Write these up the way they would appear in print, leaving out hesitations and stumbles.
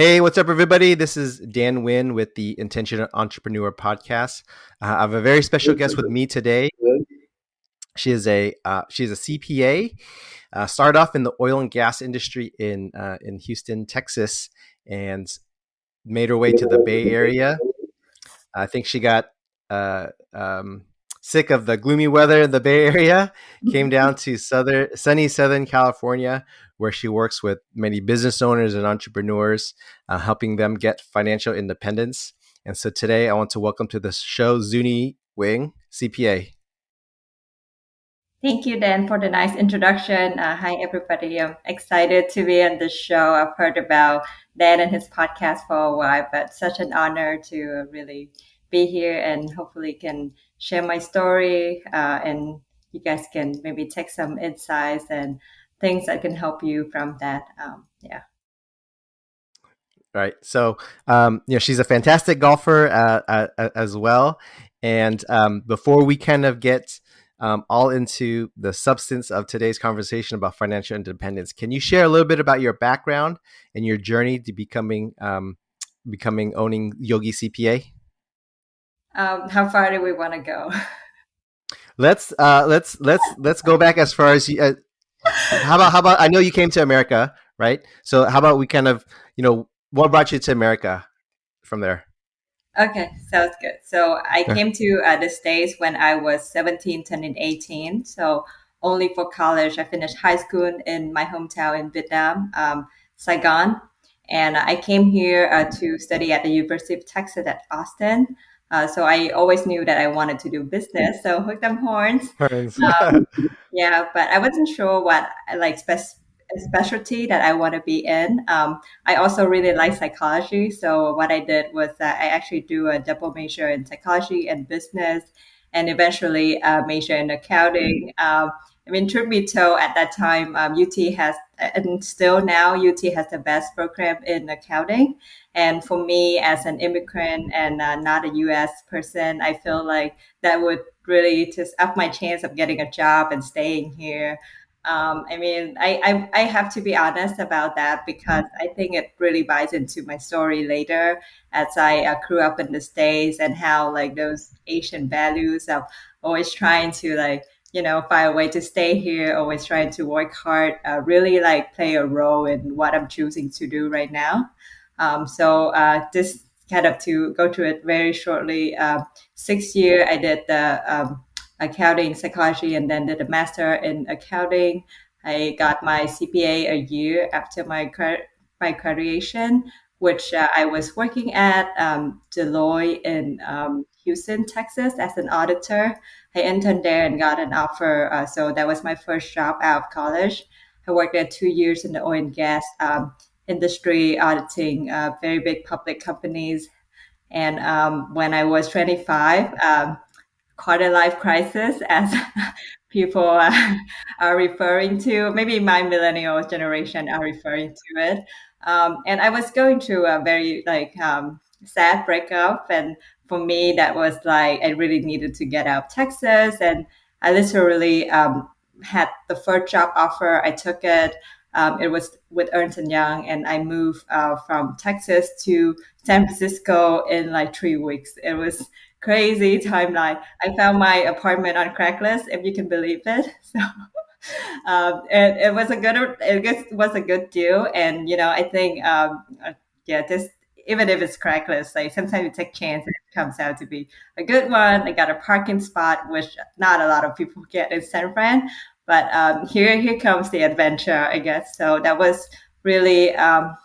Hey, what's up, everybody? This is Dan Nguyen with the Intentional Entrepreneur podcast. I have a very special guest with me today. She's a CPA. Started off in the oil and gas industry in Houston, Texas, and made her way to the Bay Area. I think she got uh, um, sick of the gloomy weather in the Bay Area, came down to sunny Southern California, where she works with many business owners and entrepreneurs, helping them get financial independence. And so today I want to welcome to the show Zunie Nguyen, CPA. Thank you, Dan, for the nice introduction. Hi, everybody. I'm excited to be on this show. I've heard about Dan and his podcast for a while, but such an honor to really be here and hopefully can share my story and you guys can maybe take some insights and things that can help you from that. Yeah. Right. So, she's a fantastic golfer as well. And before we kind of get all into the substance of today's conversation about financial independence, can you share a little bit about your background and your journey to becoming owning Yogi CPA? How far do we want to go? Let's go back as far as how about I know you came to America, right? So how about we kind of what brought you to America from there? Okay, sounds good. So I Yeah. came to the States when I was 17, turning 18. So only for college. I finished high school in my hometown in Vietnam, Saigon. And I came here to study at the University of Texas at Austin. So I always knew that I wanted to do business. So hook them horns. Friends. Yeah, but I wasn't sure what like specialty that I want to be in. I also really like psychology, so what I did was that I actually do a double major in psychology and business, and eventually a major in accounting. I mean, truth be told, at that time, UT has, and still now, UT has the best program in accounting. And for me, as an immigrant and not a US person, I feel like that would really just up my chance of getting a job and staying here. I mean, I have to be honest about that because I think it really buys into my story later as I grew up in the States and how like those Asian values of always trying to like, find a way to stay here, always trying to work hard, really like play a role in what I'm choosing to do right now. So this kind of to go through it very shortly. 6 year I did the accounting psychology and then did a master in accounting. I got my CPA a year after my graduation, which I was working at Deloitte in Houston, Texas, as an auditor. I interned there and got an offer. So that was my first job out of college. I worked there 2 years in the oil and gas industry, auditing very big public companies. And when I was 25, quarter life crisis, as people are referring to, maybe my millennial generation are referring to it. And I was going through a very like sad breakup, and for me, that was like I really needed to get out of Texas, and I literally had the first job offer. I took it. It was with Ernst and Young, and I moved from Texas to San Francisco in like 3 weeks. It was crazy timeline. I found my apartment on Craigslist, if you can believe it. So it was a good deal, and I think yeah, this even if it's Craigslist, like sometimes you take chance and it comes out to be a good one. I got a parking spot, which not a lot of people get in San Fran, but here comes the adventure, I guess. So that was really I've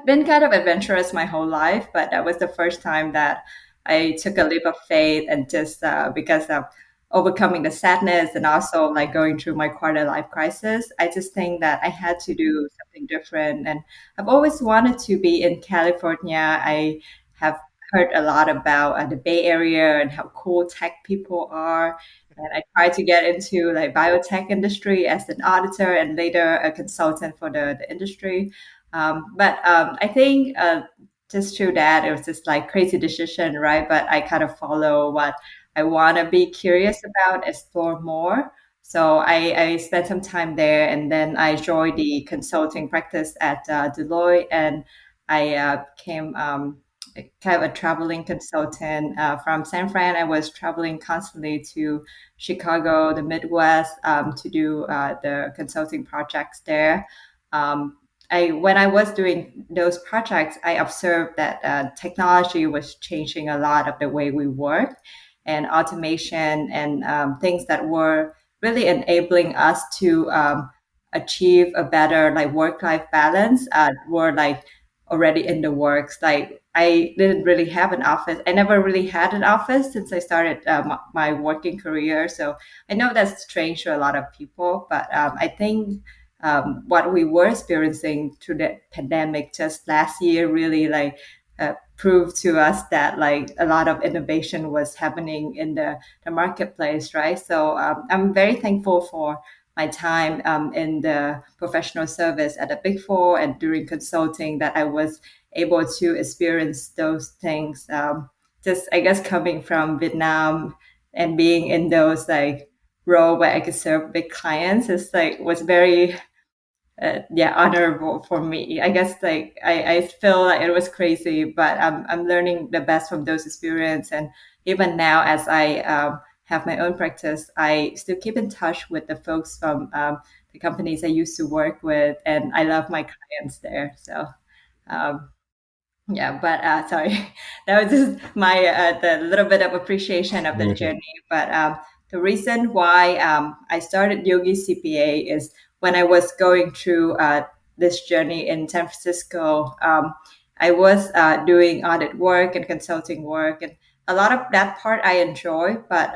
been kind of adventurous my whole life, but that was the first time that I took a leap of faith and just because of overcoming the sadness and also like going through my quarter life crisis, I just think that I had to do something different. And I've always wanted to be in California. I have heard a lot about the Bay Area and how cool tech people are. And I tried to get into like biotech industry as an auditor and later a consultant for the industry. But I think just through that, it was just like crazy decision, right? But I kind of follow what I want to be curious about, explore more. So I spent some time there and then I joined the consulting practice at Deloitte. And I became kind of a traveling consultant from San Fran. I was traveling constantly to Chicago, the Midwest, to do the consulting projects there. Um, when I was doing those projects, I observed that technology was changing a lot of the way we work, and automation and things that were really enabling us to achieve a better like work-life balance were like already in the works. Like I didn't really have an office. I never really had an office since I started my working career. So I know that's strange to a lot of people, but I think what we were experiencing through the pandemic just last year really like proved to us that like a lot of innovation was happening in the marketplace, right? So I'm very thankful for my time in the professional service at the Big Four and during consulting that I was able to experience those things. Just I guess coming from Vietnam and being in those like role where I could serve big clients is like was very yeah honorable for me. I guess like I feel like it was crazy, but I'm learning the best from those experience. And even now as I have my own practice, I still keep in touch with the folks from the companies I used to work with, and I love my clients there. So um, yeah, but sorry, that was just my the little bit of appreciation of the journey. But the reason why I started Yogi CPA is when I was going through this journey in San Francisco. I was doing audit work and consulting work, and a lot of that part I enjoy. But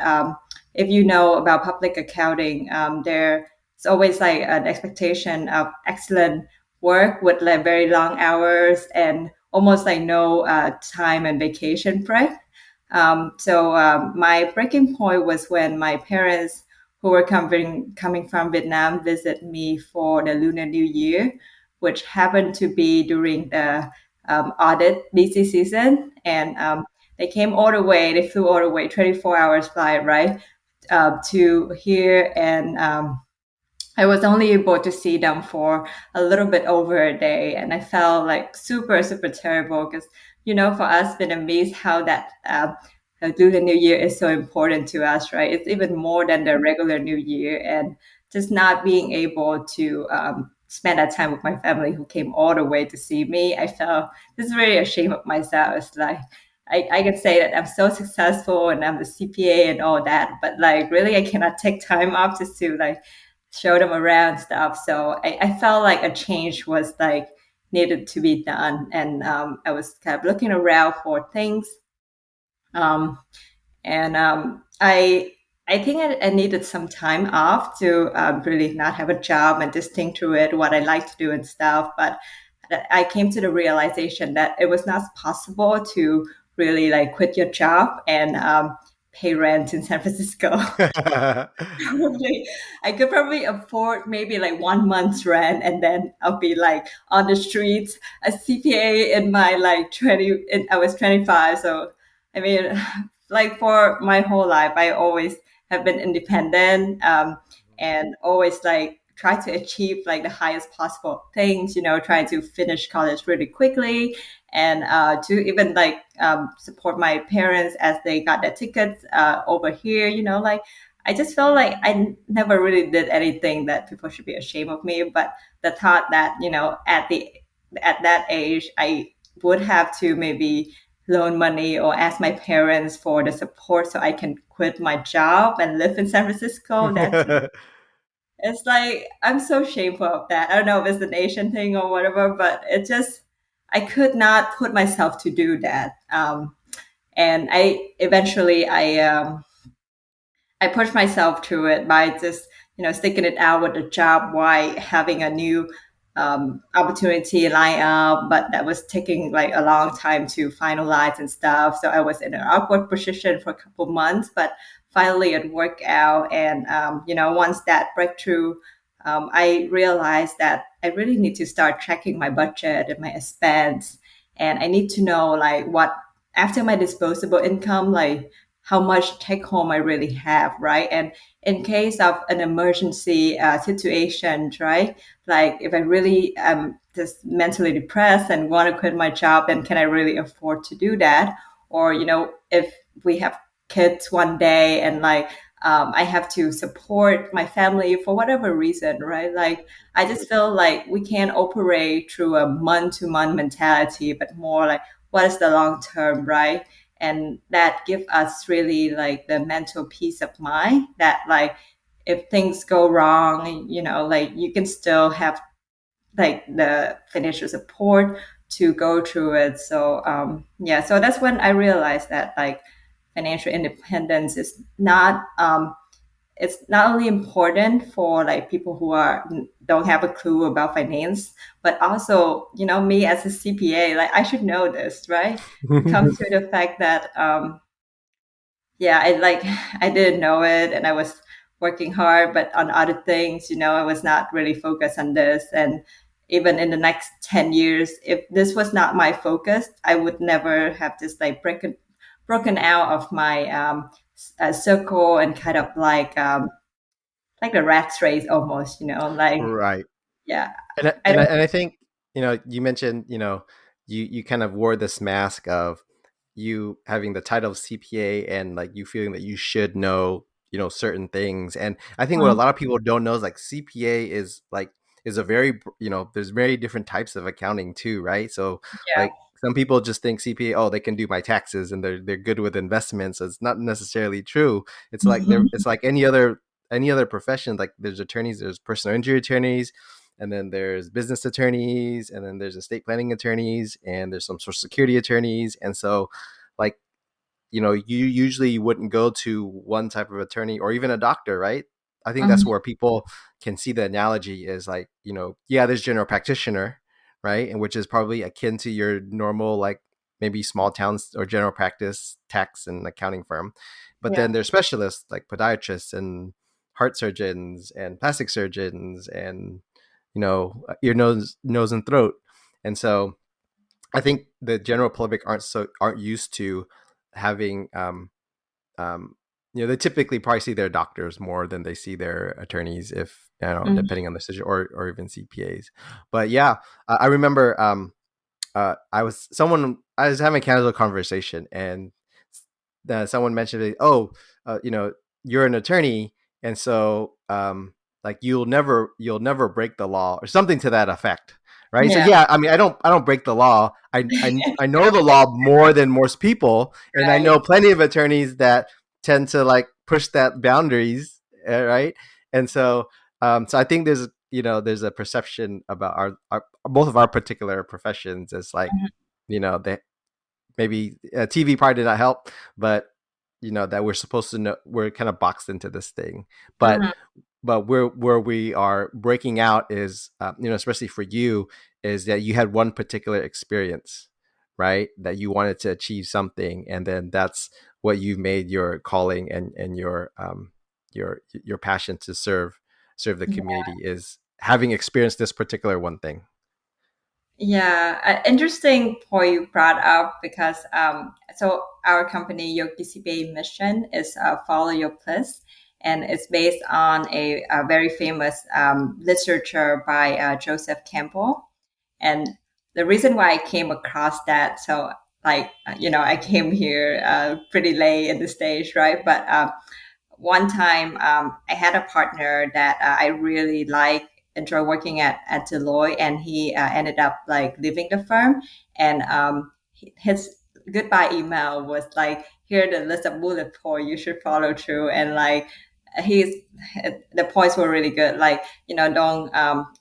if you know about public accounting, there's always like an expectation of excellent work with like very long hours and almost like no time and vacation break. So my breaking point was when my parents, who were coming from Vietnam, visit me for the Lunar New Year, which happened to be during the audit busy season, and they came all the way. They flew all the way, 24 hours flight, right, to here, and I was only able to see them for a little bit over a day, and I felt like super, super terrible because, for us Vietnamese, how that Lunar New Year is so important to us, right? It's even more than the regular New Year, and just not being able to spend that time with my family who came all the way to see me, I felt just really ashamed of myself. It's like I can say that I'm so successful and I'm the CPA and all that, but like really I cannot take time off just to like show them around stuff. So I felt like a change was like needed to be done, and I was kind of looking around for things, um, and I think I needed some time off to really not have a job and just think through it what I like to do and stuff. But I came to the realization that it was not possible to really like quit your job and pay rent in San Francisco. Probably, I could probably afford maybe like 1 month's rent, and then I'll be like on the streets. A CPA in my like 20, I was 25. So, I mean, like for my whole life, I always have been independent and always like try to achieve like the highest possible things, trying to finish college really quickly and to even like support my parents as they got their tickets over here, like I just felt like I never really did anything that people should be ashamed of me. But the thought that, at that age, I would have to maybe loan money or ask my parents for the support so I can quit my job and live in San Francisco. That's it's like I'm so shameful of that. I don't know if it's an Asian thing or whatever, but it just I could not put myself to do that. And I eventually I pushed myself through it by just, sticking it out with the job while having a new opportunity line up, but that was taking like a long time to finalize and stuff. So I was in an awkward position for a couple months, but finally it worked out. And, once that breakthrough, I realized that I really need to start tracking my budget and my expense. And I need to know like what, after my disposable income, like how much take home I really have, right? And in case of an emergency situation, right? Like if I really am just mentally depressed and want to quit my job, then can I really afford to do that? Or, if we have kids one day and like I have to support my family for whatever reason, right? Like I just feel like we can't operate through a month to month mentality, but more like what is the long term, right? And that give us really like the mental peace of mind that like if things go wrong, like you can still have like the financial support to go through it. So yeah, so that's when I realized that like financial independence is not it's not only important for like people who are don't have a clue about finance, but also me as a CPA, like I should know this, right? It comes to the fact that yeah, I like I didn't know it, and I was working hard, but on other things, I was not really focused on this. And even in the next 10 years, if this was not my focus, I would never have just like broken out of my circle and kind of like the rat race almost, like Right. yeah, And I don't. and I think you mentioned you kind of wore this mask of you having the title of CPA and like you feeling that you should know certain things. And I think what a Mm, lot of people don't know is like CPA is a very there's very different types of accounting too, right? So yeah. like some people just think CPA, oh, they can do my taxes and they're good with investments. It's not necessarily true. It's like Mhm. it's like any other profession. Like there's attorneys, there's personal injury attorneys, and then there's business attorneys, and then there's estate planning attorneys, and there's some social security attorneys. And so like you usually wouldn't go to one type of attorney or even a doctor, right? I think that's Mhm. where people can see the analogy is like, yeah, there's general practitioner, right? And which is probably akin to your normal, like maybe small towns or general practice tax and accounting firm. But Yeah. then there's specialists like podiatrists and heart surgeons and plastic surgeons and, ear, nose and throat. And so I think the general public aren't used to having um, they typically probably see their doctors more than they see their attorneys, if Mhm. depending on the situation, or even CPAs. But yeah, I remember I was having a casual conversation, and someone mentioned it, oh, you're an attorney, and so like you'll never break the law or something to that effect, right? So Yeah. yeah, I mean, I don't break the law. I know the law more than most people, and I Right. know plenty of attorneys that tend to like push that boundaries, right? And so so I think there's a perception about our both of our particular professions as like that maybe TV probably did not help, but that we're supposed to know we're kind of boxed into this thing. But Mhm. where we are breaking out is especially for you, is that you had one particular experience, right? That you wanted to achieve something, and then that's what you've made your calling and your passion to serve the community, is having experienced this particular one thing. Yeah, interesting point you brought up because so our company Yogi CPA mission is follow your bliss, and it's based on a very famous literature by Joseph Campbell. And the reason why I came across that, so like I came here pretty late in the stage, right? But one time I had a partner that I really like, enjoy working at Deloitte, and he ended up like leaving the firm. And his goodbye email was like, here are the list of bullet points you should follow through. And like he's the points were really good. Like don't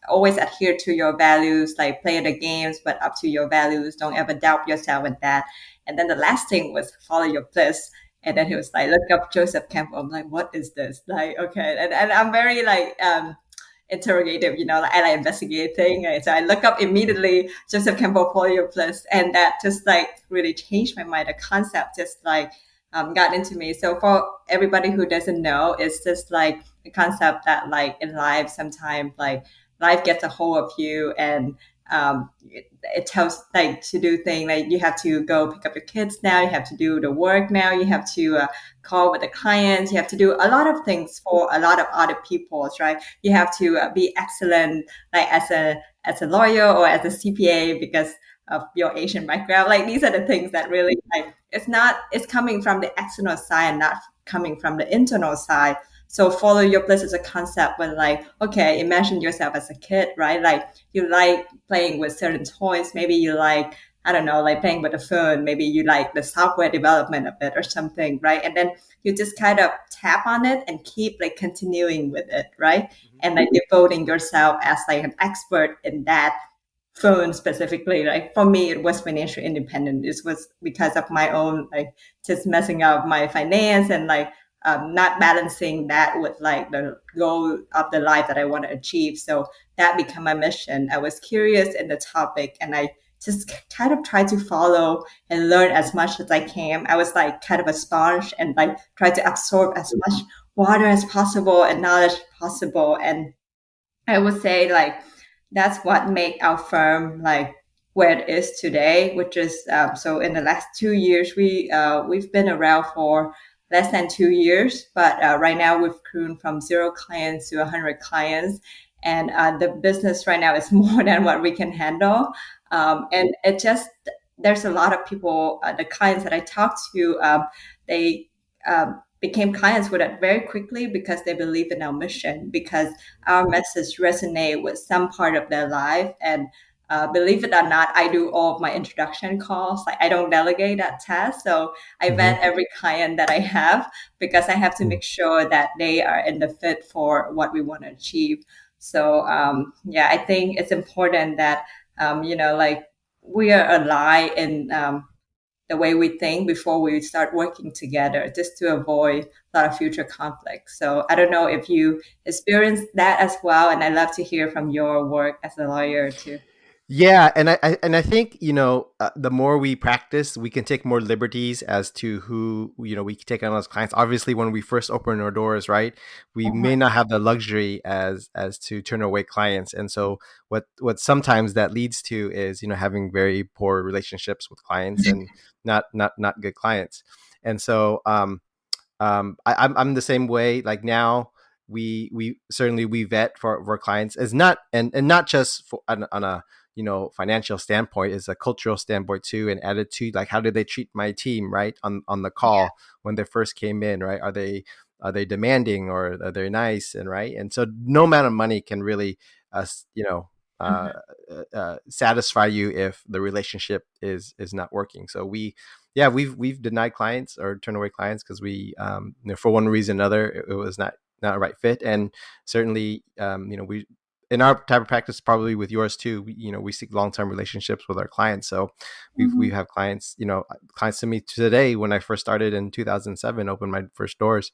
always adhere to your values, like play the games, but up to your values. Don't ever doubt yourself in that. And then the last thing was follow your bliss. And then he was like, look up Joseph Campbell. I'm like, what is this? Like, okay. And I'm very like interrogative, like, I like investigating. And so I look up immediately Joseph Campbell Folio Plus, and that just like really changed my mind. The concept just like got into me. So for everybody who doesn't know, it's just like the concept that like in life, sometimes like life gets a hold of you, and it tells like to do things like you have to go pick up your kids now, you have to do the work now, you have to call with the clients, you have to do a lot of things for a lot of other people's, right? You have to be excellent like as a lawyer or as a CPA because of your Asian background. Like these are the things that really like it's coming from the external side, not coming from the internal side. So follow your bliss is a concept when like, okay, imagine yourself as a kid, right? Like you like playing with certain toys. Maybe you like, I don't know, like playing with a phone. Maybe you like the software development of it or something, right? And then you just kind of tap on it and keep like continuing with it, right? And like devoting yourself as like an expert in that phone specifically. Like for me it was financial independence. It was because of my own like just messing up my finance and like not balancing that with like the goal of the life that I want to achieve. So that became my mission. I was curious in the topic and I just kind of tried to follow and learn as much as I can. I was like kind of a sponge and like try to absorb as much water as possible and knowledge possible. And I would say like that's what make our firm like where it is today, which is so in the last 2 years we've been around for less than 2 years, but right now we've grown from 0 clients to 100 clients, and the business right now is more than what we can handle, and it just there's a lot of people, the clients that I talk to, they became clients with it very quickly because they believe in our mission, because our message resonate with some part of their life. And believe it or not, I do all of my introduction calls. Like I don't delegate that task, so I Hmm. vet every client that I have because I have to make sure that they are in the fit for what we want to achieve. So yeah, I think it's important that like we are aligned in the way we think before we start working together, just to avoid a lot of future conflicts. So I don't know if you experienced that as well, and I'd love to hear from your work as a lawyer too. Yeah, and I think the more we practice, we can take more liberties as to who we can take on as clients. Obviously, when we first open our doors, right, we may Mhm, not have the luxury as to turn away clients, and so what sometimes that leads to is having very poor relationships with clients and not good clients, and so I'm the same way. Like now, we certainly we vet for clients as not and not just for on a financial standpoint, is a cultural standpoint too, and attitude. Like how did they treat my team, right, on the call when they first came in, right? Are they demanding, or are they nice, and right? And so no amount of money can really uh, you know uh, mhm, satisfy you if the relationship is not working. So yeah, we've denied clients or turned away clients because we for one reason or another it was not a right fit. And certainly we in our type of practice, probably with yours too, we seek long-term relationships with our clients. So we mhm. have clients to me today. When I first started in 2007, opened my first doors,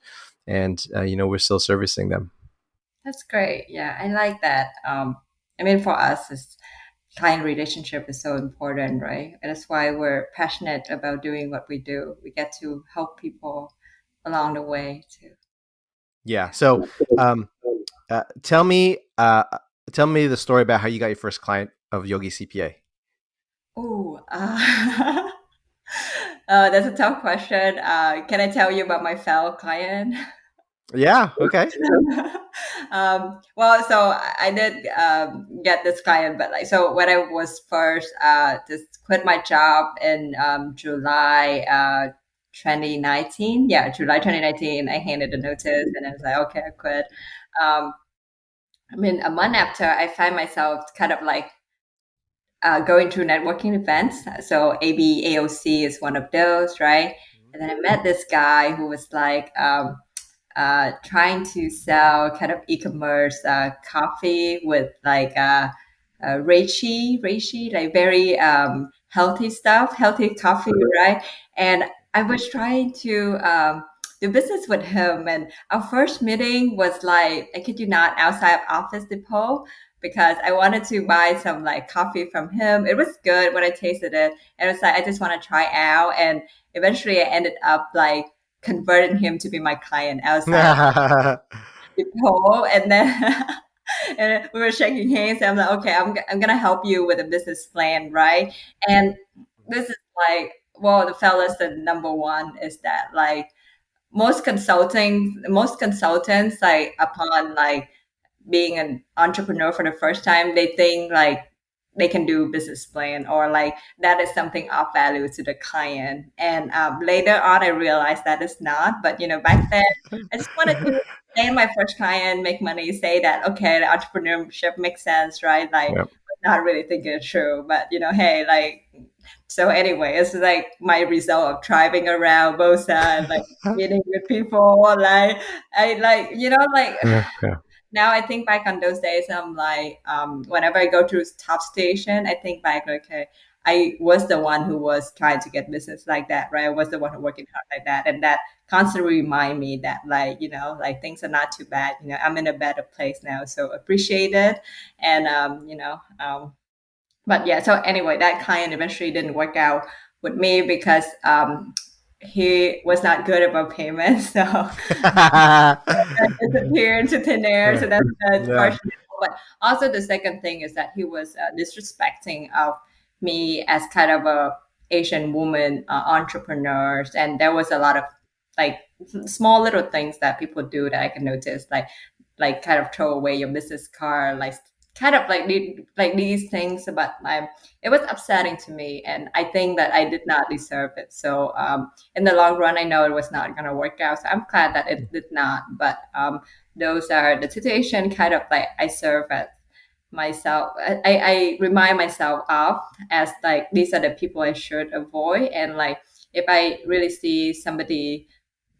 and we're still servicing them. That's great. Yeah, I like that. I mean, for us, it's client relationship is so important, right? And that's why we're passionate about doing what we do. We get to help people along the way too. Yeah. So um, tell me the story about how you got your first client of Yogi CPA. Oh, that's a tough question. Can I tell you about my failed client? Yeah. Okay. Well, so I did get this client, but like, so when I was first just quit my job in July 2019. Yeah, July 2019, I handed a notice and I was like, okay, I quit. Um, I mean, a month after, I find myself kind of like going to networking events. So ABAOC is one of those, right? And then I met this guy who was like, trying to sell kind of e-commerce coffee with like reishi, like very healthy stuff, healthy coffee, right? And I was trying to do business with him, and our first meeting was like, I kid you not, outside of Office Depot, because I wanted to buy some like coffee from him. It was good when I tasted it, and it was like I just want to try out, and eventually I ended up like converting him to be my client outside of Yeah. Depot, and then And we were shaking hands. And I'm like, okay, I'm gonna help you with a business plan, right? And this is like, well, the fellas, the number one is that like most consultants, like upon like being an entrepreneur for the first time, they think like they can do business plan or like that is something of value to the client. And later on, I realized that is not. But back then, I just wanted to land my first client, make money, say that okay, the entrepreneurship makes sense, right? Like, Yep. not really thinking it through, but hey, like. So anyway, it's like my result of driving around both sides, like meeting with people, like I like like Yeah, yeah. now I think back on those days, I'm like, whenever I go to top station, I think back, okay, I was the one who was trying to get business like that, right? I was the one who working hard like that. And that constantly remind me that like, like things are not too bad. I'm in a better place now. So appreciate it. And, but yeah, so anyway, that client eventually didn't work out with me because he was not good about payments. So disappear into thin air. So that's Yeah. partially. But also the second thing is that he was disrespecting of me as kind of a Asian woman entrepreneurs, and there was a lot of like small little things that people do that I can notice, like kind of throw away your business card, like kind of like like these things. But it was upsetting to me, and I think that I did not deserve it. So in the long run, I know it was not going to work out. So I'm glad that it did not. But those are the situation kind of like I serve as myself. I remind myself of as like these are the people I should avoid. And like if I really see somebody,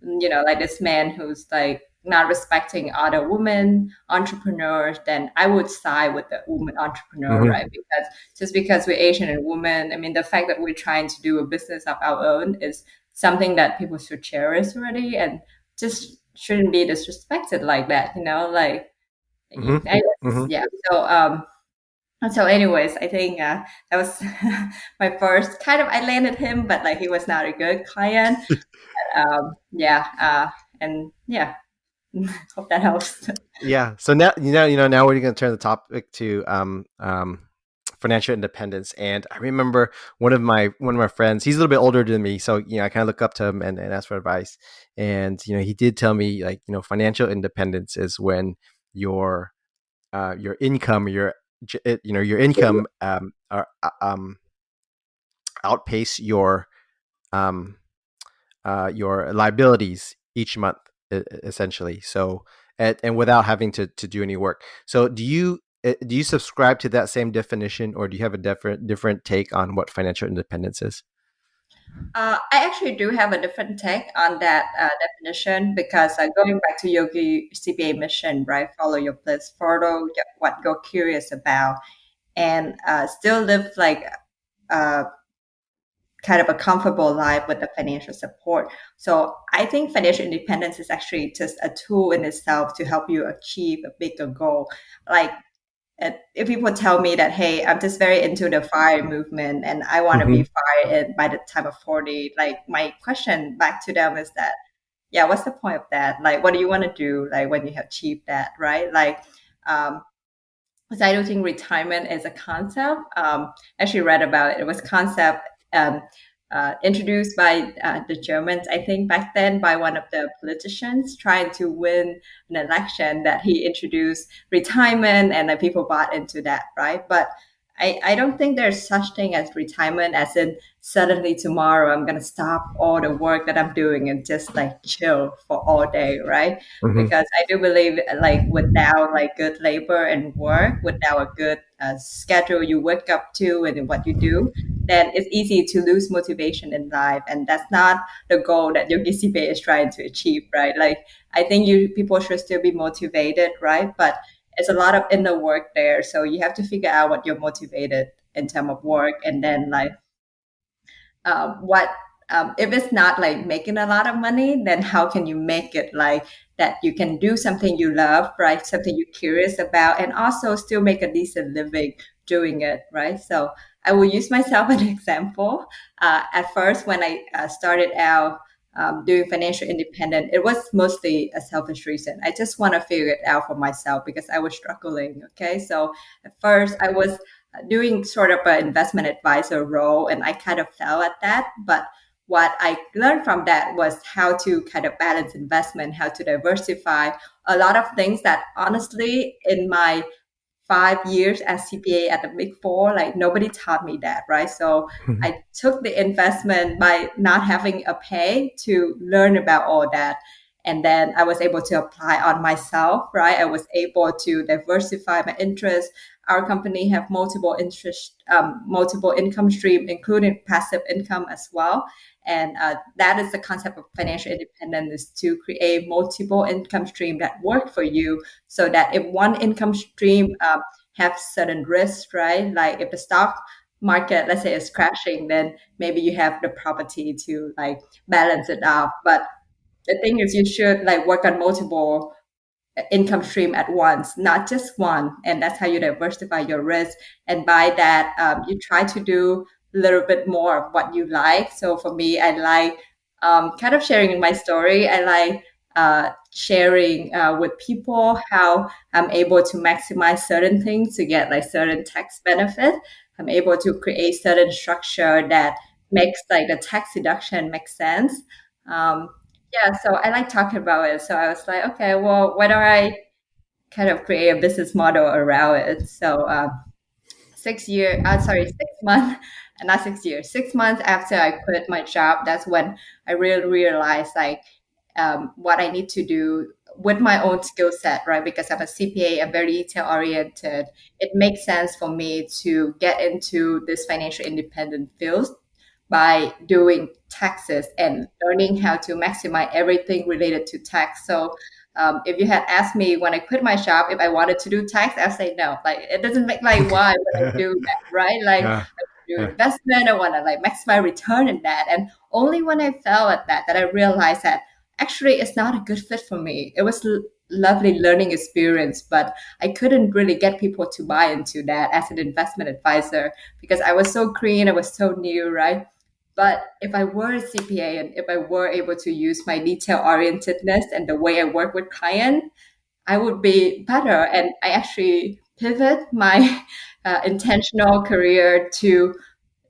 like this man who's like not respecting other women entrepreneurs, then I would side with the woman entrepreneur, Mhm. right? Because just because we're Asian and women, I mean, the fact that we're trying to do a business of our own is something that people should cherish already, and just shouldn't be disrespected like that, like Mhm. Mhm. yeah. So anyways, I think that was my first kind of, I landed him, but like he was not a good client. Yeah, and yeah, hope that helps. Yeah. So now now we're going to turn the topic to financial independence. And I remember one of my friends. He's a little bit older than me, so I kind of look up to him and ask for advice. And he did tell me like financial independence is when your income your income outpace um your liabilities each month, essentially. So, and without having to do any work. So, do you subscribe to that same definition, or do you have a different take on what financial independence is? I actually do have a different take on that definition because going back to Yogi CPA mission, right? Follow your bliss, follow what you're curious about, and still live like uh, kind of a comfortable life with the financial support. So I think financial independence is actually just a tool in itself to help you achieve a bigger goal. Like if people tell me that, hey, I'm just very into the fire movement and I want to be Hmm. fired by the time of 40, like my question back to them is that, yeah, what's the point of that? Like, what do you want to do? Like when you have achieved that, right? Like, um, because I don't think retirement is a concept. Actually read about it. It was concept um, introduced by the Germans, I think, back then by one of the politicians trying to win an election. That he introduced retirement, and people bought into that, right? But I don't think there's such thing as retirement, as in suddenly tomorrow I'm gonna stop all the work that I'm doing and just like chill for all day, right? Hmm. Because I do believe like without like good labor and work, without a good schedule you wake up to and what you do, then it's easy to lose motivation in life, and that's not the goal that Yogi CPA is trying to achieve, right? Like I think you people should still be motivated, right? But it's a lot of inner work there, so you have to figure out what you're motivated in terms of work, and then like what if it's not like making a lot of money, then how can you make it like that you can do something you love, right? Something you're curious about, and also still make a decent living doing it, right? So I will use myself as an example. At first when I started out doing financial independence, it was mostly a selfish reason. I just want to figure it out for myself because I was struggling. Okay, so at first I was doing sort of an investment advisor role, and I kind of fell at that. But what I learned from that was how to kind of balance investment, how to diversify a lot of things that honestly in my 5 years as CPA at the Big Four, like nobody taught me that, right? So I took the investment by not having a pay to learn about all that. And then I was able to apply on myself, right? I was able to diversify my interests. Our company have multiple interest, multiple income stream, including passive income as well. And that is the concept of financial independence, is to create multiple income stream that work for you, so that if one income stream have certain risks, right? Like if the stock market, let's say, is crashing, then maybe you have the property to like balance it out. But the thing is, you should like work on multiple income stream at once, not just one. And that's how you diversify your risk. And by that, you try to do a little bit more of what you like. So for me, I like kind of sharing my story. I like sharing with people how I'm able to maximize certain things to get like certain tax benefit. I'm able to create certain structure that makes like the tax deduction make sense. Um, yeah, so I like talking about it. So I was like, okay, well, why don't I kind of create a business model around it? So 6 year, sorry, 6 months, not 6 years, 6 months after I quit my job, that's when I really realized like what I need to do with my own skill set, right? Because I'm a CPA, I'm very detail oriented. It makes sense for me to get into this financial independent field by doing taxes and learning how to maximize everything related to tax. So if you had asked me when I quit my job if I wanted to do tax, I'd say no. Like it doesn't make like why would I do that, right? Like Yeah. do Yeah. investment, I want to like maximize return in that. And only when I fell at that I realized that actually it's not a good fit for me. It was lovely learning experience, but I couldn't really get people to buy into that as an investment advisor because I was so green, I was so new, right? But if I were a CPA and if I were able to use my detail orientedness and the way I work with clients, I would be better. And I actually pivot my intentional career to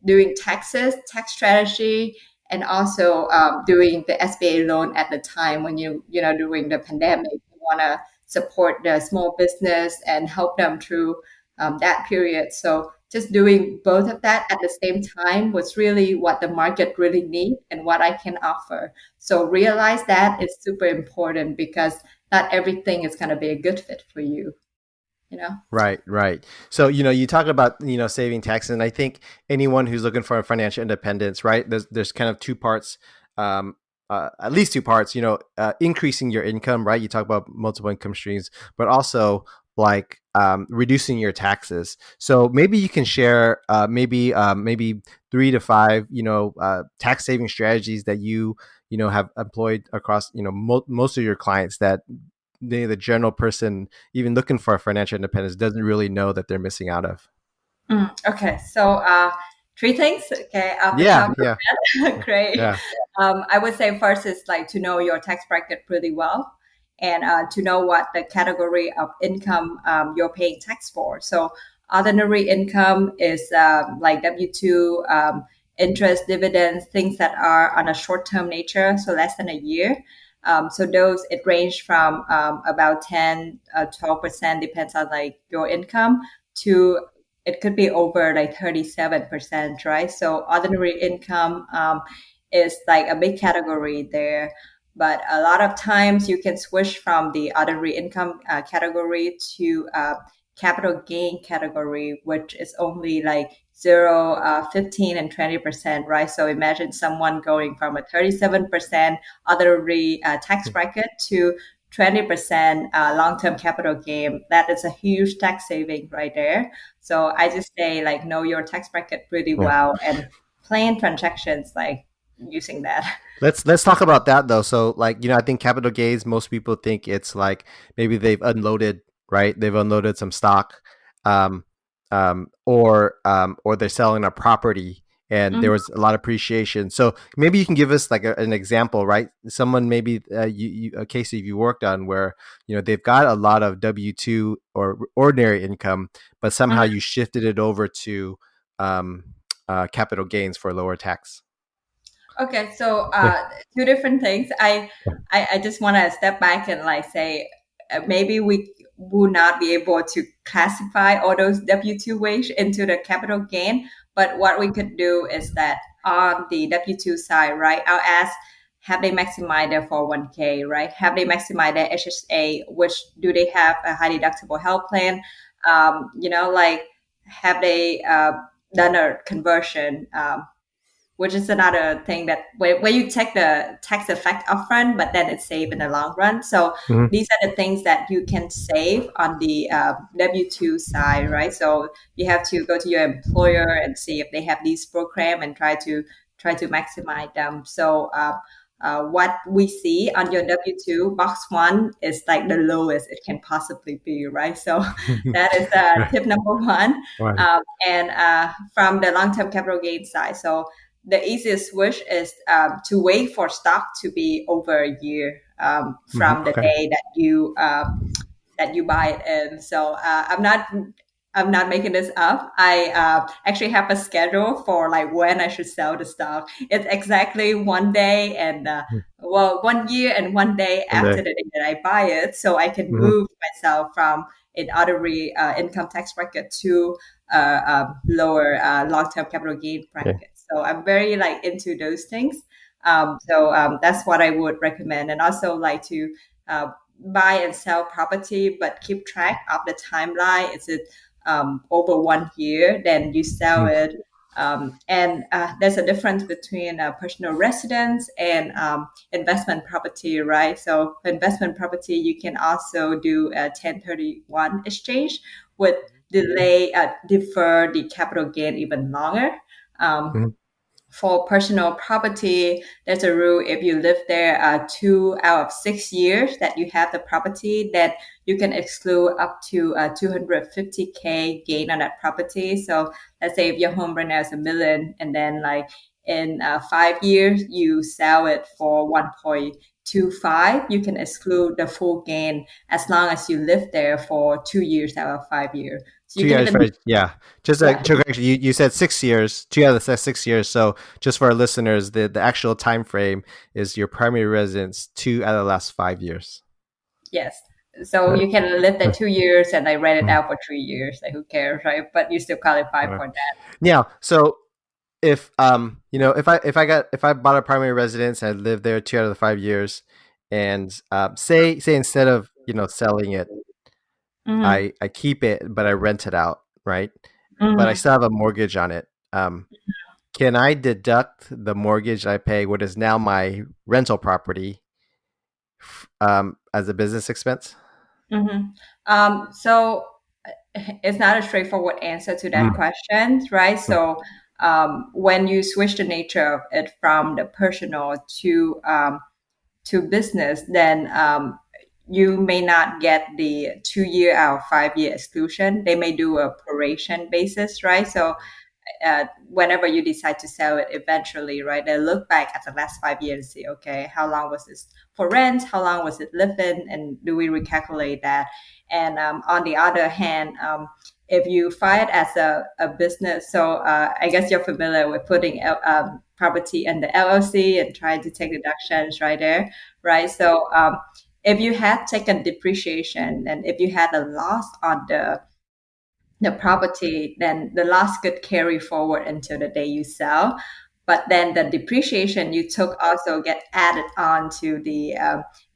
doing taxes, tax strategy, and also doing the SBA loan at the time when during the pandemic, you want to support the small business and help them through that period. So just doing both of that at the same time was really what the market really need and what I can offer. So realize that is super important because not everything is going to be a good fit for you, you know? Right, right. So, you talk about, saving taxes, and I think anyone who's looking for financial independence, right? There's kind of two parts, um, at least two parts, increasing your income, right? You talk about multiple income streams, but also like reducing your taxes. So maybe you can share maybe 3 to 5, tax saving strategies that have employed across, most of your clients that the general person, even looking for financial independence, doesn't really know that they're missing out of. Okay, so three things. Okay, off the Yeah, top of yeah, my head. Great. yeah. I would say first is like to know your tax bracket pretty well, and to know what the category of income you're paying tax for. So ordinary income is like W-2, interest, dividends, things that are on a short-term nature, so less than a year. So those, it range from about 10, 12%, depends on like your income, to it could be over like 37%, right? So ordinary income is like a big category there. But a lot of times you can switch from the ordinary income category to capital gain category, which is only like 0, 15, and 20%, right? So imagine someone going from a 37% ordinary tax bracket to 20% long-term capital gain. That is a huge tax saving right there. So I just say like know your tax bracket pretty Yeah. well and plan transactions like using that. Let's talk about that though. So like, I think capital gains, most people think it's like maybe they've unloaded, right? They've unloaded some stock, um, or they're selling a property and there Mhm. was a lot of appreciation. So maybe you can give us like an example, right? Someone maybe a case that you worked on where they've got a lot of W-2 or ordinary income, but somehow Mhm. you shifted it over to um, capital gains for lower tax. Okay, so Yeah. two different things. I just want to step back and like say maybe we will not be able to classify all those W-2 wage into the capital gain, but what we could do is that on the W-2 side, right? I'll ask, have they maximized their 401k, right? Have they maximized their HSA? Which do they have a high deductible health plan? Like have they done a conversion? Which is another thing that where you take the tax effect upfront, but then it's saved in the long run. So Mhm. these are the things that you can save on the W-2 side, right? So you have to go to your employer and see if they have these program and try to maximize them. So what we see on your W-2 box one is like the lowest it can possibly be, right? So that is tip number one. Right. And from the long-term capital gain side, so the easiest switch is to wait for stock to be over a year Mhm. from the Okay. day that you buy it in. So I'm not making this up. I actually have a schedule for like when I should sell the stock. It's exactly one day and 1 year and 1 day And after there. the day that I buy it, so I can Mhm. move myself from an ordinary income tax bracket to lower long-term capital gain Yeah. bracket. So I'm very like into those things. So that's what I would recommend, and also like to uh, buy and sell property, but keep track of the timeline. Is it over 1 year? Then you sell Mhm. it. And there's a difference between personal residence and investment property, right? So for investment property, you can also do a 1031 exchange with defer the capital gain even longer. Um, Mhm. for personal property, there's a rule if you live there 2 out of 6 years that you have the property, that you can exclude up to 250K gain on that property. So let's say if your home right now is a million, and then like in 5 years you sell it for 1.25, you can exclude the full gain as long as you live there for 2 years out of 5 years. So you Two can years, even, right? Yeah. Just yeah. to correct you, you said 6 years. Two out of the 6 years. So just for our listeners, the actual time frame is your primary residence 2 out of the last 5 years. Yes. So Right. you can live there 2 years and I rent it Mhm. out for 3 years. Like who cares, right? But you still qualify Right. for that. Now, so if if I bought a primary residence and I lived there 2 out of the 5 years, and say instead of selling it, Mm-hmm. I keep it but I rent it out, right? But I Mm-hmm. still have a mortgage on it. Can I deduct the mortgage I pay, what is now my rental property, as a business expense? Mm-hmm. So it's not a straightforward answer to that Mm, question, right? mm, So when you switch the nature of it from the personal to business, then you may not get the 2 year or 5 year exclusion. They may do a proration basis, right? So whenever you decide to sell it eventually, right, they look back at the last 5 years and see, okay, how long was this for rent? How long was it lived in? And do we recalculate that? And on the other hand, if you file it as a business, so I guess you're familiar with putting property in the LLC and trying to take deductions right there, right? So if you had taken depreciation and if you had a loss on the property, then the loss could carry forward until the day you sell. But then the depreciation you took also get added on to the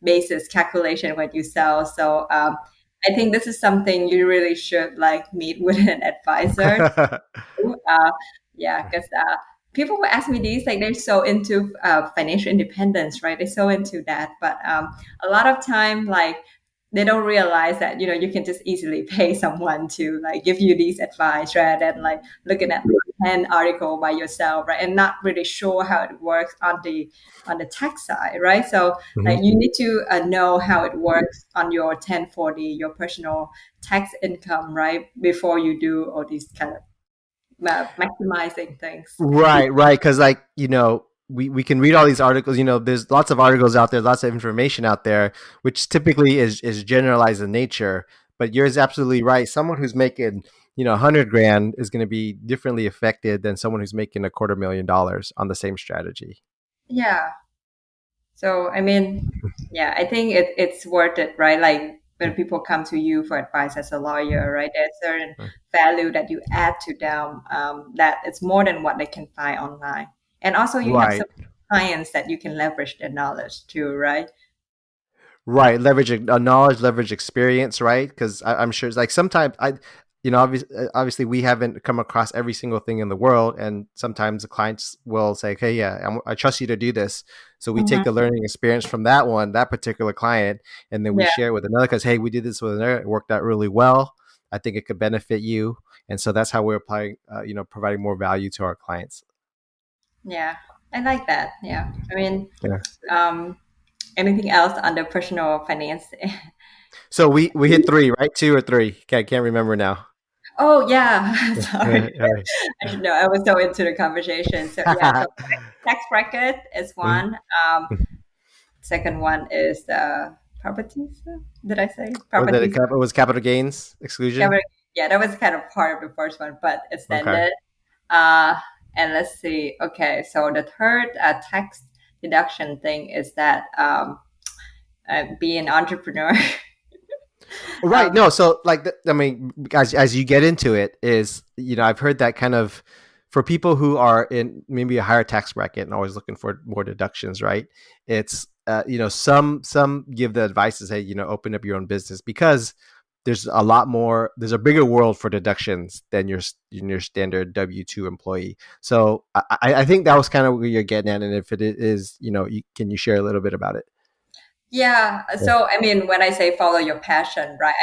basis calculation when you sell. So I think this is something you really should like meet with an advisor. uh, yeah, because people will ask me these, like they're so into financial independence, right? They're so into that, but a lot of time, like they don't realize that you can just easily pay someone to like give you these advice rather than like looking at 10 article by yourself, right? And not really sure how it works on the tax side, right? So like Mhm. you need to know how it works on your 1040, your personal tax income, right? Before you do all these kind of maximizing things. Right, right. Because, like, we can read all these articles. There's lots of articles out there, lots of information out there, which typically is generalized in nature. But you're absolutely right. Someone who's making 100 grand is going to be differently affected than someone who's making $250,000 on the same strategy. Yeah. So I mean, yeah, I think it's worth it, right? Like when people come to you for advice as a lawyer, right? There's certain value that you add to them, that it's more than what they can find online. And also you have Right. some clients that you can leverage their knowledge to, right? Right, leverage knowledge, leverage experience, right? Because I'm sure it's like sometimes obviously we haven't come across every single thing in the world, and sometimes the clients will say, "Okay, yeah, I trust you to do this." So we take Hmm. the learning experience from that particular client, and then we Yeah, share it with another because, hey, we did this with another, it worked out really well. I think it could benefit you, and so that's how we're applying, providing more value to our clients. yeah, I like that. Yeah, I mean, Yeah. um, anything else under personal finance? So we hit three, right? Two or three? Can't remember now. Oh yeah, sorry. All right. I should know. I was so into the conversation. So yeah, so tax bracket is Mhm. one. Second one is properties. Did I say Was it properties? it was capital gains exclusion? Capital- Yeah, that was kind of part of the first one, but Okay. extended. Uh, and let's see. Okay, so the third tax deduction thing is that be an entrepreneur. Right. um, No. So, like, I mean, as you get into it, is I've heard that kind of for people who are in maybe a higher tax bracket and always looking for more deductions. Right. It's some give the advice to say open up your own business because there's a lot more. There's a bigger world for deductions than your standard W-2 employee. So I think that was kind of where you're getting at, and if it is, can you share a little bit about it? Yeah. Yeah. So, I mean, when I say follow your passion, right,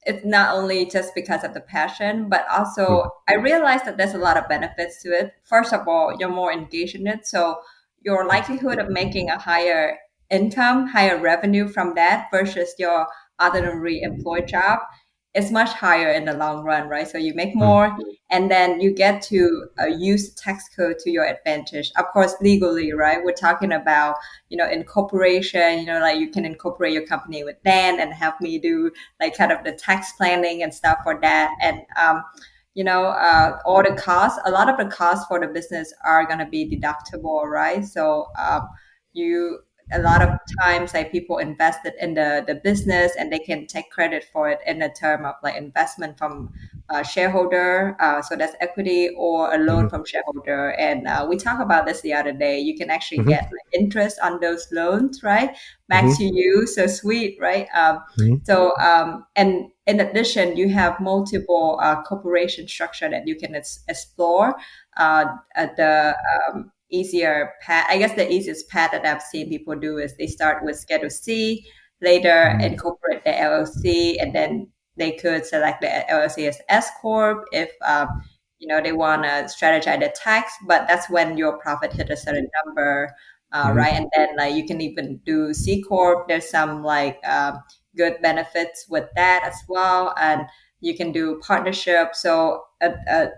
it's not only just because of the passion, but also I realized that there's a lot of benefits to it. First of all, you're more engaged in it. So, your likelihood of making a higher income, higher revenue from that versus your ordinary employed job is much higher in the long run, right? So, you make Mhm. more and then you get to use tax code to your advantage. Of course, legally, right? We're talking about incorporation, like you can incorporate your company with Dan and have me do like kind of the tax planning and stuff for that. And, all the costs, a lot of the costs for the business are going to be deductible, right? So, you, a lot of times like people invested in the business and they can take credit for it in the term of like investment from shareholder, so that's equity or a loan Mhm. from shareholder. And we talked about this the other day. You can actually Mhm. get like, interest on those loans, right? Back to Mhm. you. So sweet, right? Mhm. And in addition, you have multiple corporation structure that you can explore. At the easier path, I guess the easiest path that I've seen people do is they start with Schedule C, later Mhm. incorporate the LLC, and then they could select the LLC as S corp if they want to strategize the tax. But that's when your profit hit a certain number, right? Mhm. And then like you can even do C corp. There's some like good benefits with that as well, and you can do partnership. So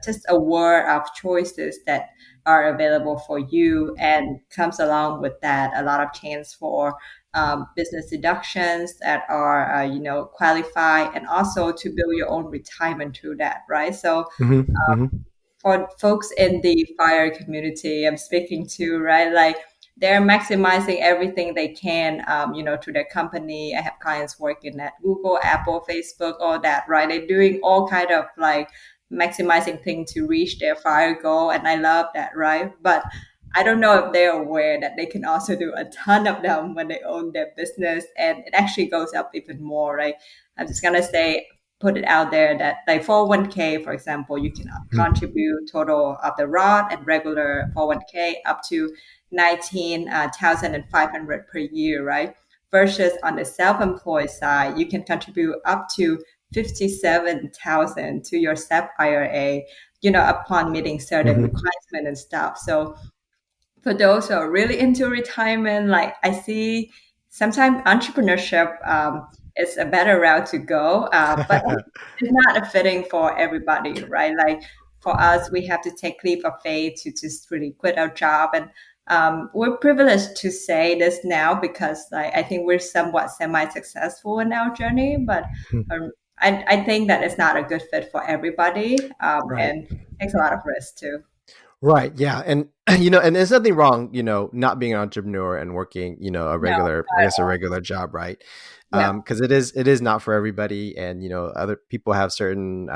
just a world of choices that are available for you, and comes along with that a lot of chance for business deductions that are qualified, and also to build your own retirement through that, right? So Mhm. Mhm. for folks in the fire community I'm speaking to, right, like they're maximizing everything they can, to their company. I have clients working at Google, Apple, Facebook, all that, right? They're doing all kind of like maximizing things to reach their fire goal, and I love that, right? But I don't know if they're aware that they can also do a ton of them when they own their business, and it actually goes up even more, right? I'm just gonna say, put it out there that like 401k, for example, you can contribute total of the Roth and regular 401k up to 19,500 per year, right? Versus on the self-employed side, you can contribute up to 57,000 to your SEP IRA, upon meeting certain Mhm. requirements and stuff. So for those who are really into retirement, like I see sometimes entrepreneurship is a better route to go, but it's not a fitting for everybody, right? Like for us, we have to take leap of faith to just really quit our job. And we're privileged to say this now because like, I think we're somewhat semi-successful in our journey, but um, I think that it's not a good fit for everybody, Right. and takes a lot of risk too. Right. Yeah. And and there's nothing wrong, not being an entrepreneur and working, a No, regular, I not at guess a all. regular job, right? Yeah, Because it is not for everybody, and other people have certain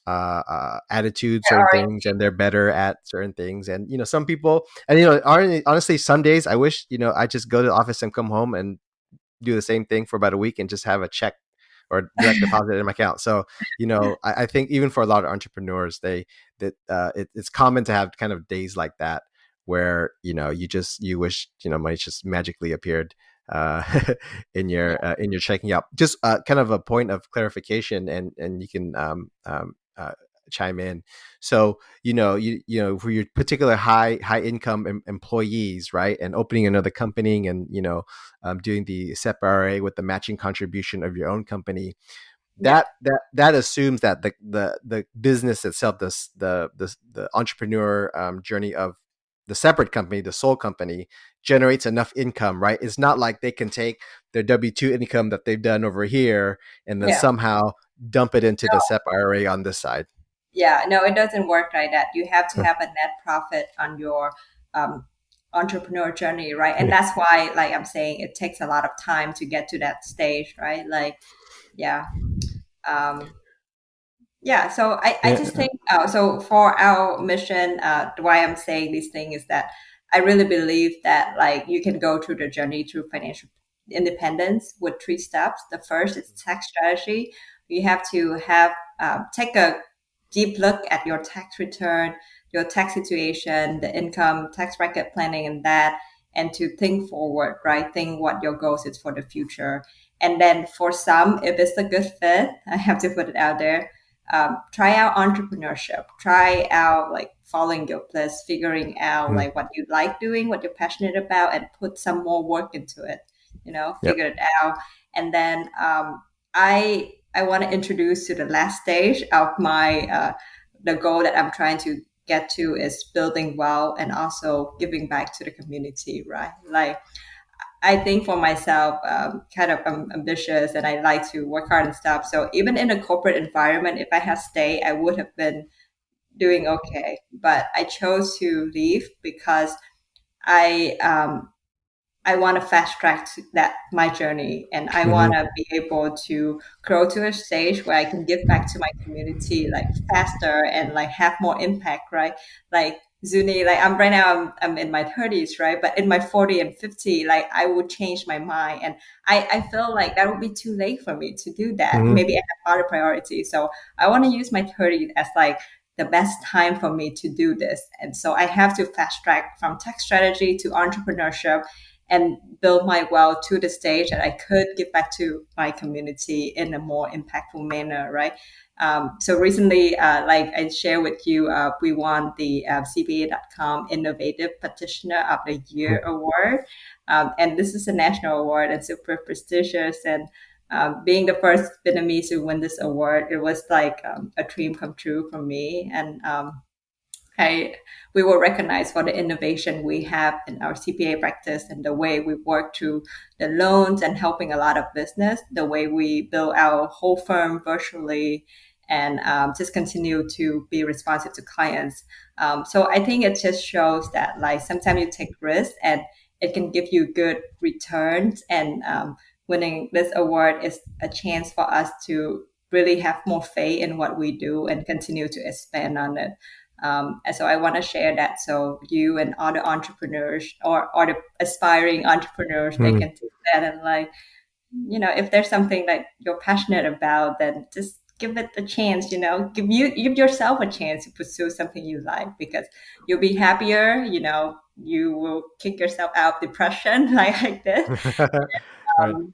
attitudes, they're certain already, things, and they're better at certain things. And some people, and honestly, some days I wish I just go to the office and come home and do the same thing for about a week and just have a check or direct deposit in my account. So, I think even for a lot of entrepreneurs, it's common to have kind of days like that where, you wish, money just magically appeared uh, in your checking out. Just kind of a point of clarification, and you can chime in. So, for your particular high income employees, right, and opening another company, and doing the SEPA with the matching contribution of your own company, yeah, that assumes that the business itself, the entrepreneur journey of the separate company, the sole company, generates enough income, right? It's not like they can take their W-2 income that they've done over here and then yeah. somehow dump it into the SEP IRA on this side. Yeah, no, it doesn't work like that. You have to have a net profit on your um, entrepreneur journey, right? And that's why, like I'm saying, it takes a lot of time to get to that stage, right? Like, yeah. Um, yeah, so I Yeah. just think so for our mission, why I'm saying these things is that I really believe that like you can go through the journey through financial independence with three steps. The first is tax strategy. You have to have take a deep look at your tax return, your tax situation, the income tax bracket planning, and that, and to think forward, right? Think what your goals is for the future. And then for some, if it's a good fit, I have to put it out there, try out entrepreneurship, try out like following your bliss, figuring out Mhm. like what you like doing, what you're passionate about, and put some more work into it, Yep. figure it out. And then I want to introduce to the last stage of my the goal that I'm trying to get to is building wealth and also giving back to the community, right? Like I think for myself, kind of ambitious and I like to work hard and stuff. So even in a corporate environment, if I had stayed, I would have been doing okay. But I chose to leave because I I want to fast track that my journey, and I want Hmm. to be able to grow to a stage where I can give back to my community like faster and like have more impact, right? Like Zuni, like I'm right now, I'm in my 30s, right? But in my 40 and 50, like I would change my mind, and I feel like that would be too late for me to do that. Hmm. Maybe I have other priorities, so I want to use my 30s as like the best time for me to do this, and so I have to fast track from tech strategy to entrepreneurship and build my wealth to the stage that I could give back to my community in a more impactful manner, right? So recently, like I share with you, we won the CPA.com Innovative Practitioner of the Year award. And this is a national award and super prestigious. And being the first Vietnamese to win this award, it was like a dream come true for me. And I, we were recognized for the innovation we have in our CPA practice and the way we work through the loans and helping a lot of business, the way we build our whole firm virtually and just continue to be responsive to clients. So I think it just shows that like sometimes you take risks and it can give you good returns. And winning this award is a chance for us to really have more faith in what we do and continue to expand on it. And so I want to share that so you and other entrepreneurs or the aspiring entrepreneurs, they Hmm. can take that and like, if there's something that you're passionate about, then just give it a chance, give yourself a chance to pursue something you like because you'll be happier, you will kick yourself out of depression like this. Right. Um,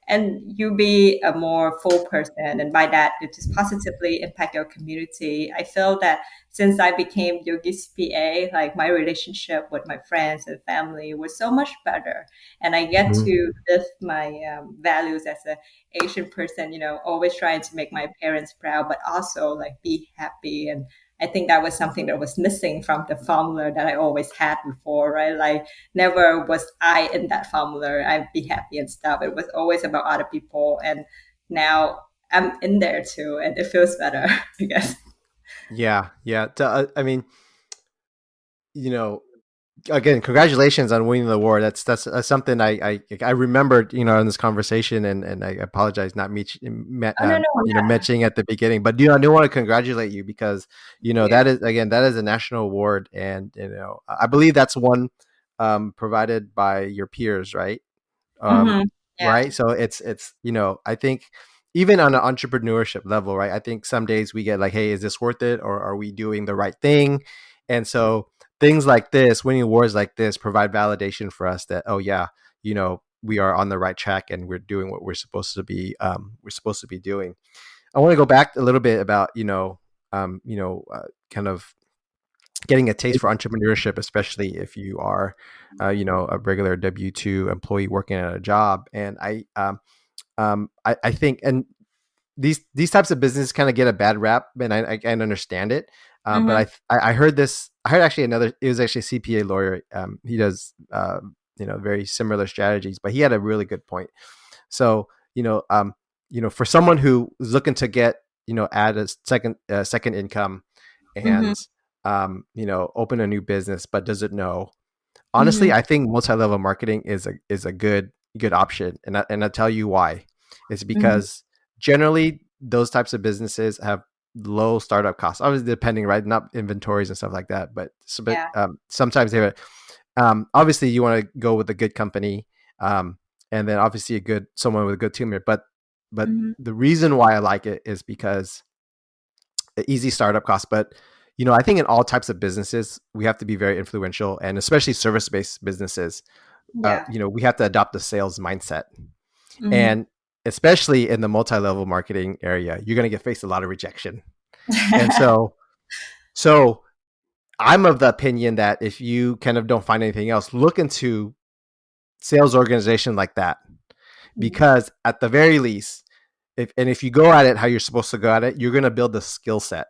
and you be a more full person, and by that it just positively impact your community. I feel that since I became Yogi CPA, like my relationship with my friends and family was so much better, and I get Mhm. to live my values as a Asian person, always trying to make my parents proud but also like be happy. And I think that was something that was missing from the formula that I always had before, right? Like never was I in that formula. I'd be happy and stuff. It was always about other people, and now I'm in there too, and it feels better, I guess. Yeah, yeah. I mean, you know, again, congratulations on winning the award. That's something I remembered, in this conversation, and I apologize not Oh no, no, not. mentioning at the beginning, but I do want to congratulate you because Thank that you. is, again, that is a national award, and I believe that's one provided by your peers, right? um, Hmm. Yeah. right? So it's I think even on an entrepreneurship level, right? I think some days we get like, hey, is this worth it, or are we doing the right thing? And so things like this, winning awards like this, provide validation for us that, oh yeah, we are on the right track and we're doing what we're supposed to be doing. I want to go back a little bit about kind of getting a taste for entrepreneurship, especially if you are, a regular W-2 employee working at a job. And I think, and these types of businesses kind of get a bad rap, and I can understand it. But Hmm. I heard this. I heard actually another. It was actually a CPA lawyer. He does very similar strategies, but he had a really good point. So for someone who is looking to get add a second income, Hmm. and open a new business but doesn't know, honestly, Hmm. I think multi-level marketing is a good option, and I'll tell you why. It's Hmm. because generally those types of businesses have low startup costs, obviously depending, right, not inventories and stuff like that, but Yeah. sometimes they have, obviously you want to go with a good company, and then obviously someone with a good team here, but Hmm. the reason why I like it is because easy startup costs. But I think in all types of businesses we have to be very influential, and especially service-based businesses, Yeah. we have to adopt the sales mindset. Hmm. And especially in the multi-level marketing area, you're going to get faced a lot of rejection. And so I'm of the opinion that if you kind of don't find anything else, look into sales organization like that, because at the very least, if you go at it how you're supposed to go at it, you're going to build the skill set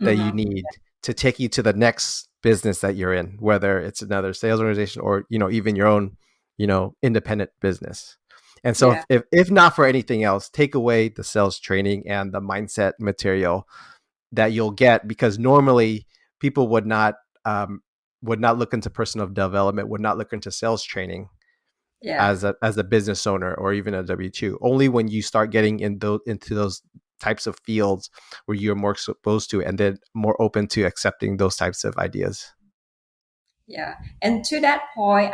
that you Hmm. need to take you to the next business that you're in, whether it's another sales organization or even your own independent business. And so Yeah. if not for anything else, take away the sales training and the mindset material that you'll get, because normally people um, would not look into personal development, would not look into sales training Yeah. as a business owner or even a W-2. Only when you start getting into those types of fields where you're more exposed to, and then more open to accepting those types of ideas. Yeah. And to that point,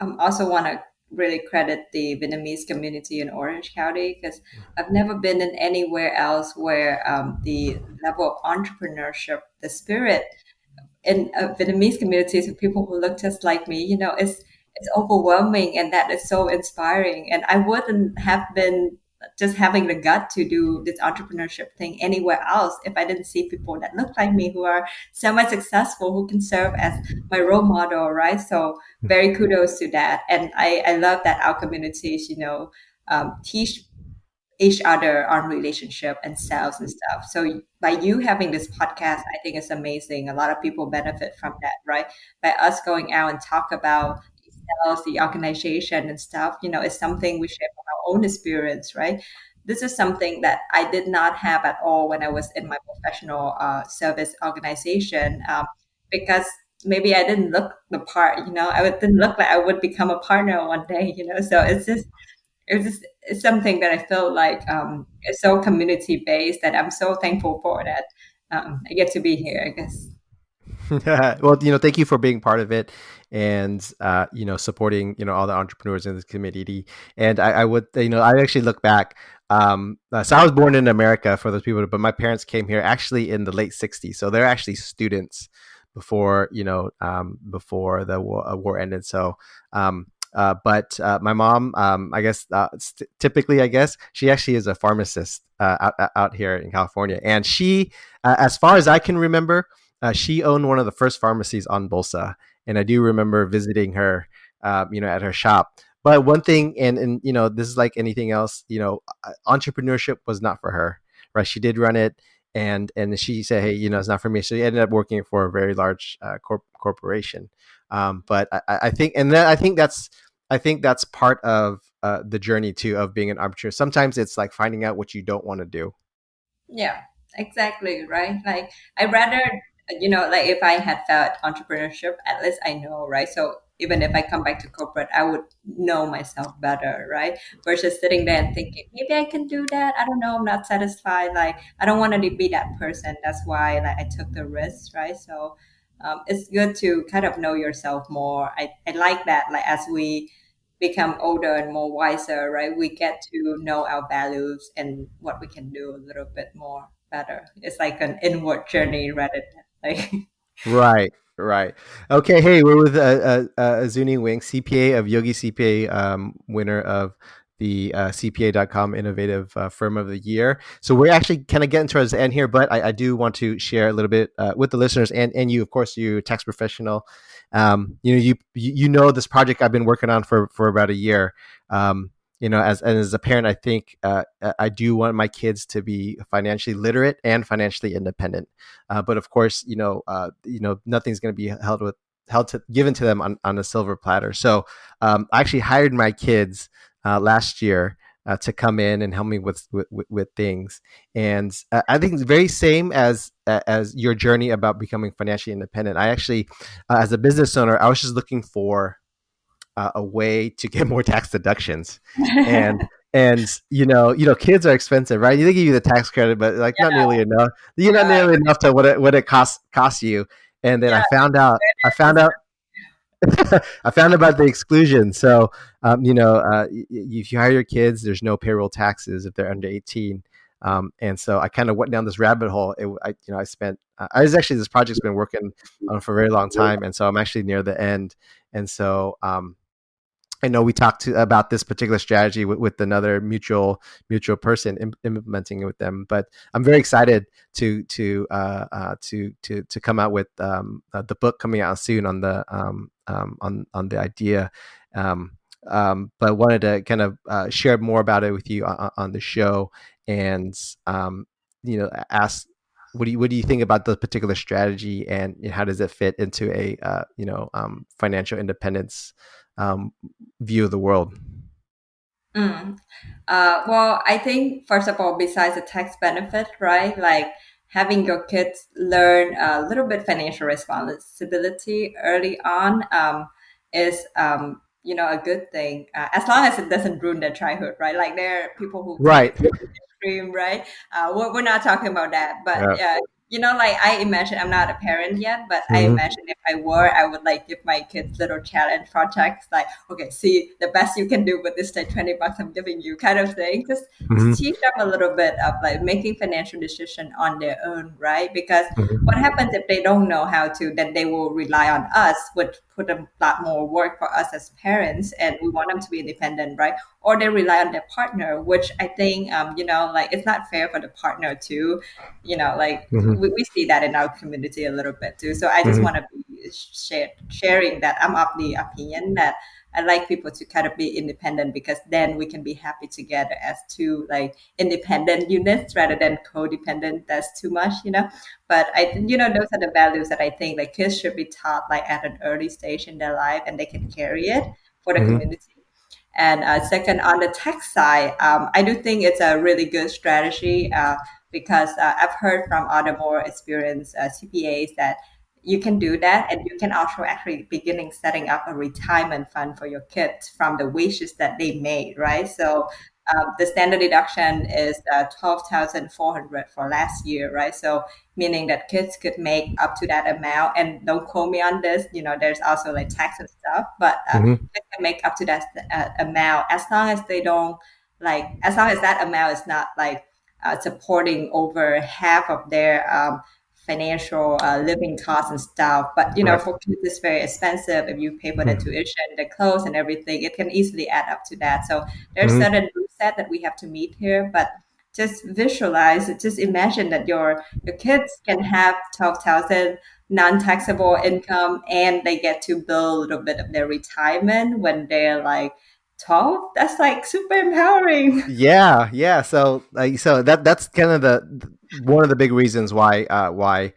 also want to really credit the Vietnamese community in Orange County, because I've never been in anywhere else where the level of entrepreneurship, the spirit in Vietnamese communities of people who look just like me, it's overwhelming, and that is so inspiring. And I wouldn't have been just having the gut to do this entrepreneurship thing anywhere else if I didn't see people that look like me who are semi-successful, who can serve as my role model, right? So very kudos to that. And I love that our communities, teach each other on relationship and sales and stuff. So by you having this podcast, I think it's amazing. A lot of people benefit from that, right? By us going out and talk about the sales, the organization and stuff, it's something we share from our own experience, right? This is something that I did not have at all when I was in my professional service organization, because maybe I didn't look the part, didn't look like I would become a partner one day, so it's something that I feel like it's so community based that I'm so thankful for that I get to be here, I guess. Well, thank you for being part of it, and supporting all the entrepreneurs in this community. And I would, I actually look back. So I was born in America, for those people, but my parents came here actually in the late '60s, so they're actually students before before the war ended. So. But my mom, I guess, typically, I guess she actually is a pharmacist out here in California, and she, as far as I can remember, she owned one of the first pharmacies on Bolsa, and I do remember visiting her, at her shop. But one thing, and this is like anything else, entrepreneurship was not for her, right? She did run it, and she said, hey, it's not for me. So she ended up working for a very large corporation. But I think, and then I think that's part of the journey too of being an entrepreneur. Sometimes it's like finding out what you don't want to do. Yeah, exactly, right? Like I rather, like if I had felt entrepreneurship, at least I know, right? So even if I come back to corporate, I would know myself better, right? Versus sitting there and thinking, maybe I can do that. I don't know, I'm not satisfied. Like I don't want to be that person. That's why like I took the risk, right? So it's good to kind of know yourself more. I like that. Like as we become older and more wiser, right? We get to know our values and what we can do a little bit more better. It's like an inward journey rather than like Right, right. Okay, hey, we're with Zunie Nguyen, CPA of Yogi CPA, winner of the CPA.com Innovative Firm of the Year. So we're actually kind of getting towards the end here, but I do want to share a little bit with the listeners and you, of course, you tax professional. You know this project I've been working on for about a year. As a parent, I think I do want my kids to be financially literate and financially independent. But of course, nothing's going to be given to them on a silver platter. So I actually hired my kids last year to come in and help me with things. And I think it's very same as your journey about becoming financially independent. I actually, as a business owner, I was just looking for a way to get more tax deductions, and kids are expensive, right? They give you the tax credit, but like not nearly enough. You're not yeah, nearly enough to what it costs you. And then yeah, I found out I found about the exclusion. So, if you hire your kids, there's no payroll taxes if they're under 18. And so I kind of went down this rabbit hole. I spent, I was actually, this project's been working on for a very long time. And so I'm actually near the end. And so, I know we talked about this particular strategy with another mutual person implementing it with them, but I'm very excited to come out with the book coming out soon on the idea. But wanted to kind of share more about it with you on the show, and ask what do you think about the particular strategy, and how does it fit into a financial independence um, view of the world? Mm. Well, I think first of all, besides the tax benefit, right? Like having your kids learn a little bit financial responsibility early on is a good thing as long as it doesn't ruin their childhood, right? Like there are people who take Right. it to the extreme, right? We're not talking about that, but Yeah. like I imagine I'm not a parent yet, but I Hmm. imagine if I were, I would like give my kids little challenge projects, like okay, see the best you can do with this like $20 I'm giving you, kind of thing. Just Hmm. teach them a little bit of like making financial decision on their own, right? Because what Hmm. happens if they don't know how to, then they will rely on us, which put a lot more work for us as parents, and we want them to be independent, right? Or they rely on their partner, which I think like it's not fair for the partner to like Hmm. we see that in our community a little bit too. So I just Hmm. want to be sharing that I'm of the opinion that I like people to kind of be independent, because then we can be happy together as two like independent units rather than codependent. That's too much, But those are the values that I think like kids should be taught like at an early stage in their life, and they can carry it for the Hmm. community. And second, on the tech side, I do think it's a really good strategy because I've heard from other more experienced CPAs that you can do that, and you can also actually beginning setting up a retirement fund for your kids from the wages that they made, right? So the standard deduction is 12,400 for last year, right? So meaning that kids could make up to that amount. And don't quote me on this, there's also like tax and stuff, but Hmm. kids can make up to that amount as long as they don't as long as that amount is not like supporting over half of their financial living costs and stuff. But Right. for kids, it's very expensive. If you pay for the tuition, the clothes, and everything, it can easily add up to that. So there's Hmm. certain rule set that we have to meet here, but just visualize it. Just imagine that your kids can have 12,000 non-taxable income, and they get to build a little bit of their retirement when they're like 12. That's like super empowering. Yeah, yeah. So that's kind of one of the big reasons why I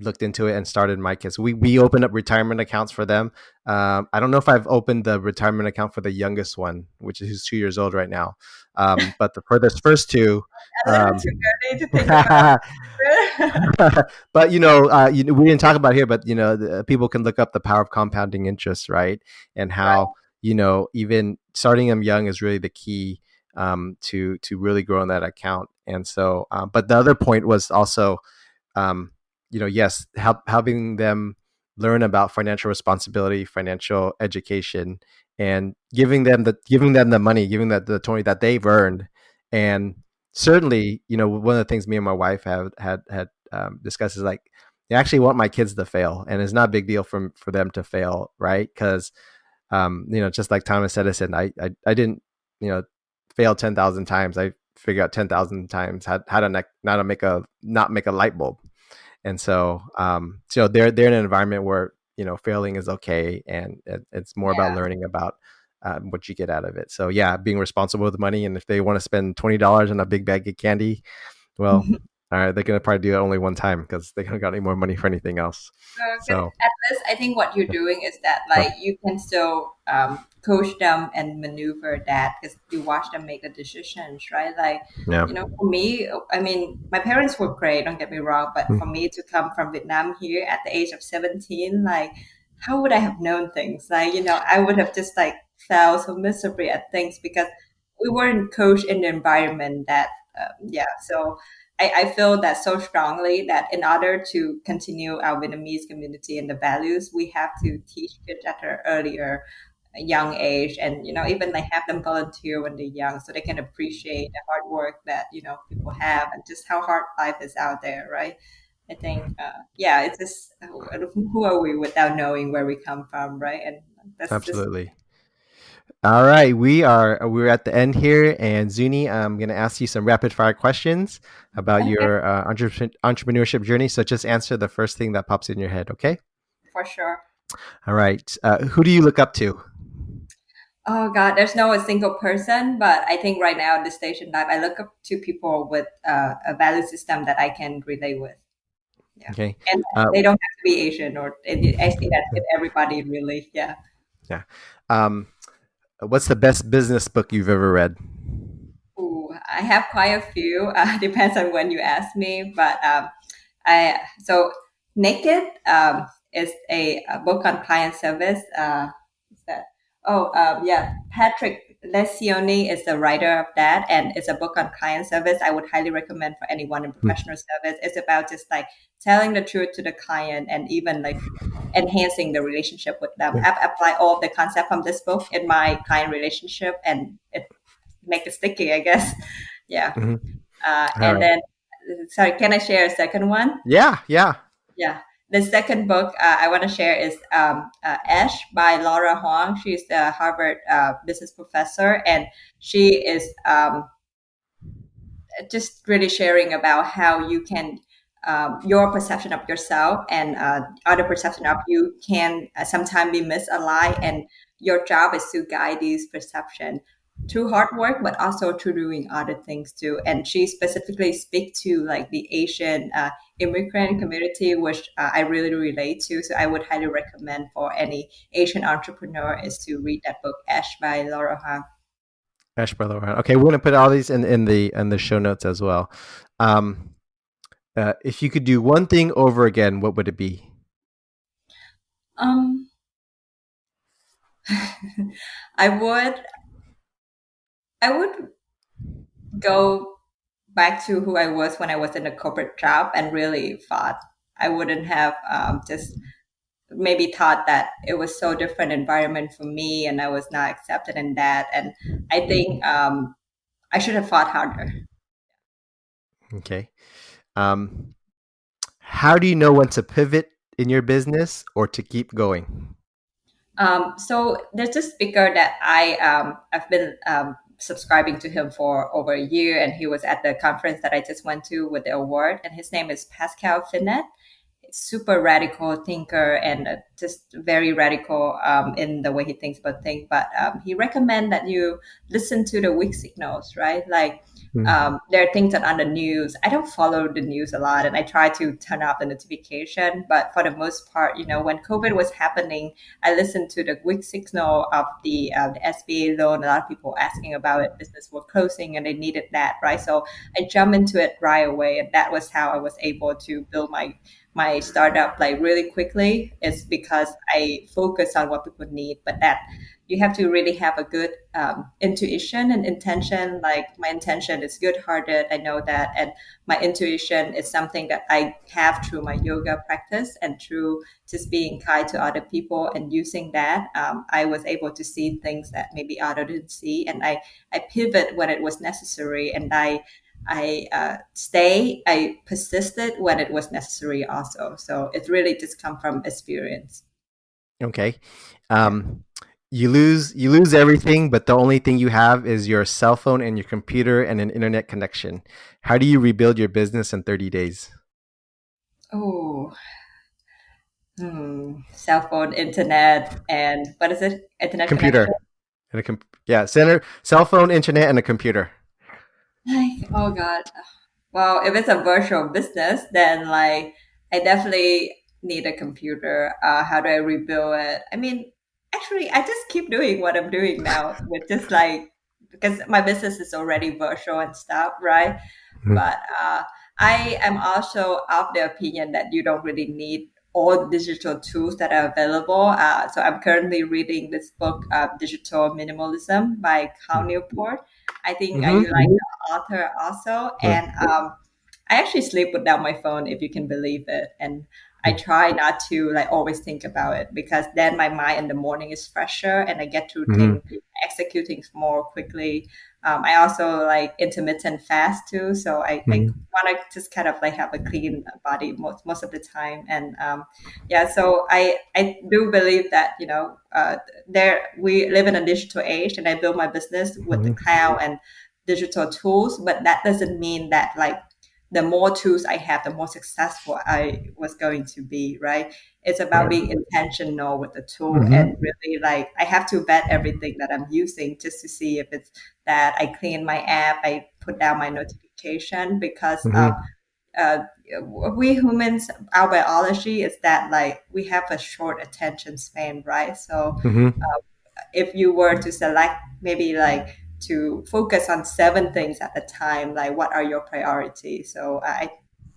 looked into it and started my kids. We opened up retirement accounts for them. I don't know if I've opened the retirement account for the youngest one, which is who's 2 years old right now. But for the first two, A little um, too early to think about it. but we didn't talk about it here, but people can look up the power of compounding interest, right? And Right. how even starting them young is really the key to really growing that account. And so, but the other point was also, um, yes, helping them learn about financial responsibility, financial education, and giving them the money, giving that the 20 that they've earned. And certainly, one of the things me and my wife have had discussed is like, I actually want my kids to fail, and it's not a big deal for them to fail, right? Because just like Thomas Edison, I didn't, you know, fail 10,000 times. I figured out 10,000 times how to not make a light bulb. And so they're in an environment where failing is okay, and it's more about Yeah. learning about what you get out of it. So yeah, being responsible with money, and if they want to spend $20 on a big bag of candy, well, all right, they're gonna probably do it only one time because they don't got any more money for anything else. But So at least I think what you're doing is that uh, like you can still coach them and maneuver that because you watch them make the decisions, right? Like, yeah. for me, I mean, my parents were great, don't get me wrong, but for Mm. me to come from Vietnam here at the age of 17, like, how would I have known things? Like, I would have just like fell so miserably at things because we weren't coached in the environment that, yeah. So I feel that so strongly that in order to continue our Vietnamese community and the values, we have to teach kids at an earlier, young age, and even like have them volunteer when they're young, so they can appreciate the hard work that people have and just how hard life is out there, right? I think, yeah, it's just who are we without knowing where we come from, right? And that's just Absolutely. All right, we're at the end here, and Zuni, I'm going to ask you some rapid fire questions about okay your entrepreneurship journey. So just answer the first thing that pops in your head, okay? for sure. All right. Who do you look up to? Oh God, there's no a single person, but I think right now at this stage in life, I look up to people with a value system that I can relate with. Yeah, Okay. and Uh, they don't have to be Asian, or I see that with everybody, really. Yeah. yeah. Um, what's the best business book you've ever read? Ooh, I have quite a few. Depends on when you ask me, but I so Naked is a book on client service. What's that? Oh, yeah, Patrick Lencioni is the writer of that, and it's a book on client service. I would highly recommend for anyone in professional service. It's about just like telling the truth to the client and even like enhancing the relationship with them. I've applied all of the concept from this book in my client relationship, and it make it sticky, I guess. Yeah. Mhm. All And right. then, sorry, can I share a second one? Yeah. Yeah. Yeah. The second book I want to share is Ash by Laura Huang. She's the Harvard business professor, and she is just really sharing about how you can your perception of yourself and other perception of you can sometimes be misaligned, and your job is to guide these perception through hard work but also through doing other things too. And she specifically speak to like the Asian immigrant community, which I really relate to, so I would highly recommend for any Asian entrepreneur is to read that book, Ash by Laura Huang. Ash Brother. Okay, we're gonna put all these in the show notes as well. Um, if you could do one thing over again, what would it be? um I would I would go back to who I was when I was in a corporate job and really thought I wouldn't have just maybe thought that it was so different environment for me and I was not accepted in that. And I think I should have fought harder. Okay. Um, how do you know when to pivot in your business or to keep going? So there's a speaker that I've been subscribing to him for over a year, and he was at the conference that I just went to with the award, and his name is Pascal Finet. Super radical thinker and just very radical in the way he thinks about things. But he recommend that you listen to the weak signals, right? Like Mm-hmm. There are things that on the news. I don't follow the news a lot, and I try to turn off the notification. But for the most part, when COVID was happening, I listened to the weak signal of the SBA loan. A lot of people asking about it. Business were closing, and they needed that, right? So I jumped into it right away, and that was how I was able to build my startup like really quickly. It's because I focus on what people need, but that you have to really have a good intuition and intention. Like my intention is good-hearted. I know that, and my intuition is something that I have through my yoga practice and through just being kind to other people and using that. I was able to see things that maybe others didn't see, and I pivot when it was necessary, and I persisted when it was necessary also. So it really just come from experience. Okay. Yeah. Um, you lose everything, but the only thing you have is your cell phone and your computer and an internet connection. How do you rebuild your business in 30 days? Oh, cell phone, internet, and what is it? Internet connection. Computer and yeah, center cell phone, internet, and a computer. Like, oh God. Well, if it's a virtual business, then like I definitely need a computer. How do I rebuild it? I mean, actually, I just keep doing what I'm doing now with just like because my business is already virtual and stuff, right? Mhm. But I am also of the opinion that you don't really need all the digital tools that are available. So I'm currently reading this book, Digital Minimalism by Cal Newport. I think you Mm-hmm. like the author also. And I actually sleep without my phone, if you can believe it. And I try not to like always think about it because then my mind in the morning is fresher and I get to Mm-hmm. think, execute things more quickly. I also like intermittent fast too, so I Mm-hmm. want to just kind of like have a clean body most of the time, and yeah, so I do believe that there we live in a digital age, and I build my business with the Mm-hmm. cloud and digital tools, but that doesn't mean that like the more tools I have, the more successful I was going to be, right? It's about Right. being intentional with the tool Mm-hmm. and really like I have to vet everything that I'm using just to see if it's that I clean my app, I put down my notification because Mm-hmm. uh, we humans, our biology is that like we have a short attention span, right? So Mm-hmm. if you were to select maybe like to focus on seven things at a time, like what are your priorities? So I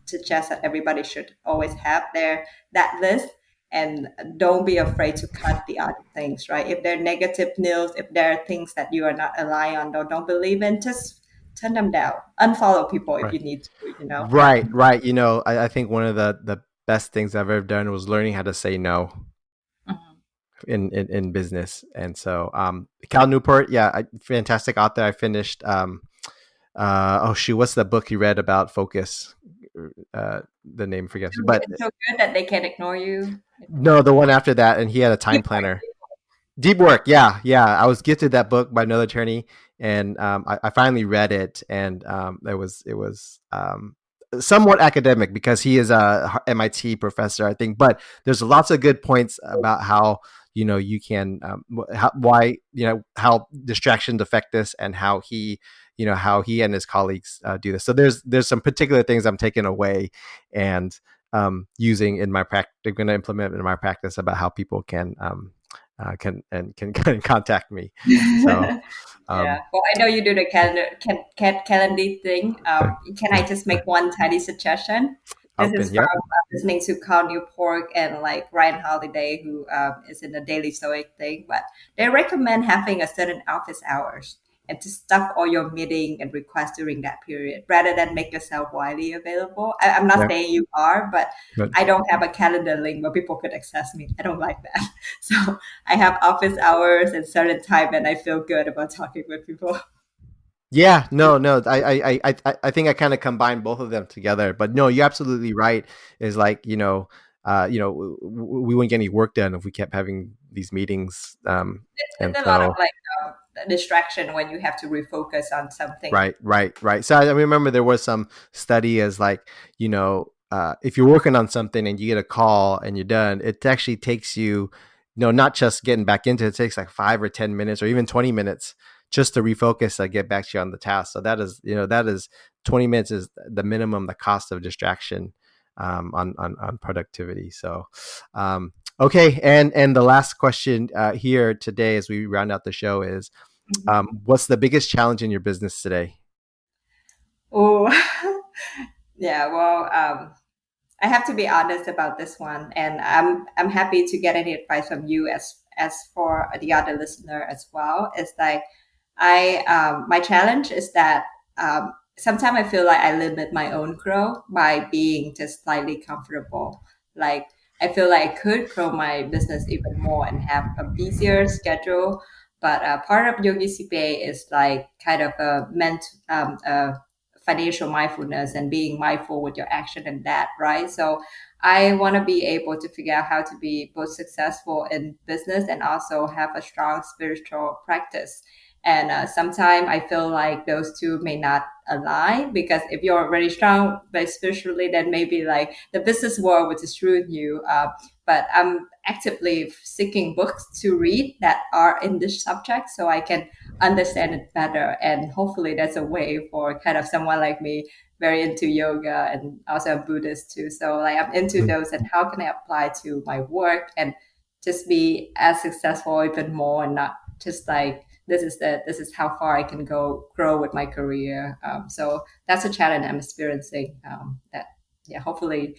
suggest that everybody should always have that list and don't be afraid to cut the other things, right? If they're negative news, if there are things that you are not aligned on or don't believe in, just turn them down. Unfollow people if Right. you need to. Yeah. Right. Right. I think one of the best things I've ever done was learning how to say no Mhm. in business. And so, Cal Newport, yeah, fantastic author. I finished. Oh shoot, what's the book you read about focus? The name forgets, but It's so good that they can't ignore you. no, the one after that, and he had a time planner. Deep Work, yeah, yeah. I was gifted that book by another attorney, and I finally read it, and it was somewhat academic because he is a MIT professor, I think. But there's lots of good points about how you can why how distractions affect this, and how he and his colleagues do this. So there's some particular things I'm taking away and using in my practice. I'm going to implement in my practice about how people can contact me. So, Yeah. um, Well, I know you do the calendar thing. Can I just make one tiny suggestion? This is open. from Yep. listening to Carl Newport and like Ryan Holiday, who is in the Daily Stoic thing. But they recommend having a certain office hours and to stuff all your meeting and requests during that period, rather than make yourself widely available. I'm not Yep. saying you are, but But I don't have a calendar link where people could access me. I don't like that. So I have office hours and certain time, and I feel good about talking with people. yeah, no, no. I think I kind of combine both of them together. But no, you're absolutely right. Is like we wouldn't get any work done if we kept having these meetings. And It's a lot of so like distraction when you have to refocus on something. right, right, right. So I remember there was some study as like, if you're working on something and you get a call and you're done, it actually takes you, not just getting back into it, it takes like 5 or 10 minutes or even 20 minutes just to refocus, get back to you on the task. So that is 20 minutes is the minimum, the cost of distraction on productivity. So okay, and the last question here today as we round out the show is, Mhm. what's the biggest challenge in your business today? Oh, yeah. Well, I have to be honest about this one, and I'm happy to get any advice from you as for the other listener as well. It's like I my challenge is that sometimes I feel like I limit my own growth by being just slightly comfortable. Like I feel like I could grow my business even more and have a busier schedule. But part of Yogi CPA is like kind of a financial mindfulness and being mindful with your action and that, right? So I want to be able to figure out how to be both successful in business and also have a strong spiritual practice. And sometimes I feel like those two may not align, because if you're really strong but spiritually, then maybe like the business world would just ruin you. But I'm actively seeking books to read that are in this subject so I can understand it better. And hopefully that's a way for kind of someone like me, very into yoga and also a Buddhist too. So like I'm into Mhm. those, and how can I apply to my work and just be as successful even more, and not just like this is how far I can go grow with my career. So that's a challenge I'm experiencing. That yeah, hopefully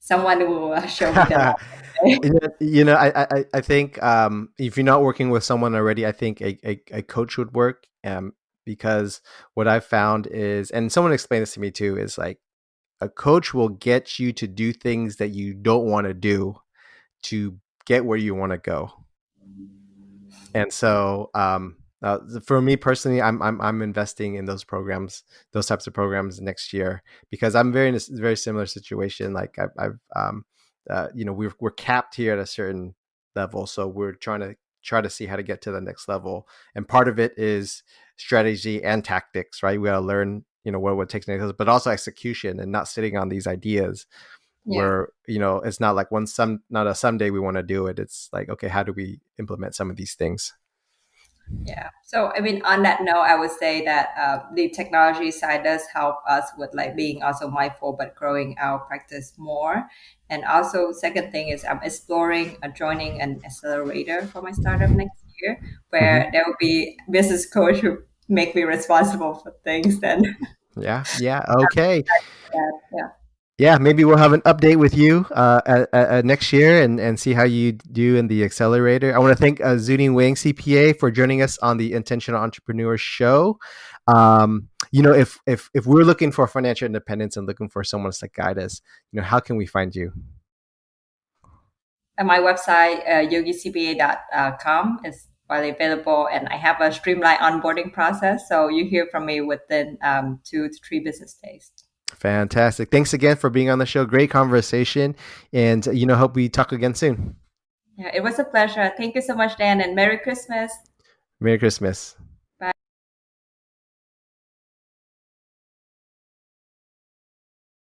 someone will show me the light. I think if you're not working with someone already, I think a coach would work. Because what I've found is, and someone explained this to me too, is like a coach will get you to do things that you don't want to do to get where you want to go. And so for me personally, I'm investing in those programs, those types of programs next year, because I'm very in a very similar situation. Like I've we're capped here at a certain level, so we're try to see how to get to the next level, and part of it is strategy and tactics, right? We got to learn what it would take to next level, but also execution and not sitting on these ideas Yeah. where it's not like not a someday we want to do it. It's like, okay, how do we implement some of these things? Yeah. So, I mean, on that note, I would say that the technology side does help us with like being also mindful, but growing our practice more. And also, second thing is I'm exploring joining an accelerator for my startup next year, Hmm. where there will be business coach who make me responsible for things. Then, Yeah, yeah, okay. yeah, Yeah, maybe we'll have an update with you next year, and see how you do in the accelerator. I want to thank Zunie Nguyen CPA for joining us on the Intentional Entrepreneur Show. If we're looking for financial independence and looking for someone to guide us, how can we find you? and my website, yogicpa.com, is widely available, and I have a streamlined onboarding process. So you hear from me within 2 to 3 business days. Fantastic. Thanks again for being on the show. Great conversation, and hope we talk again soon. Yeah, it was a pleasure. Thank you so much, Dan, and Merry Christmas. Merry Christmas.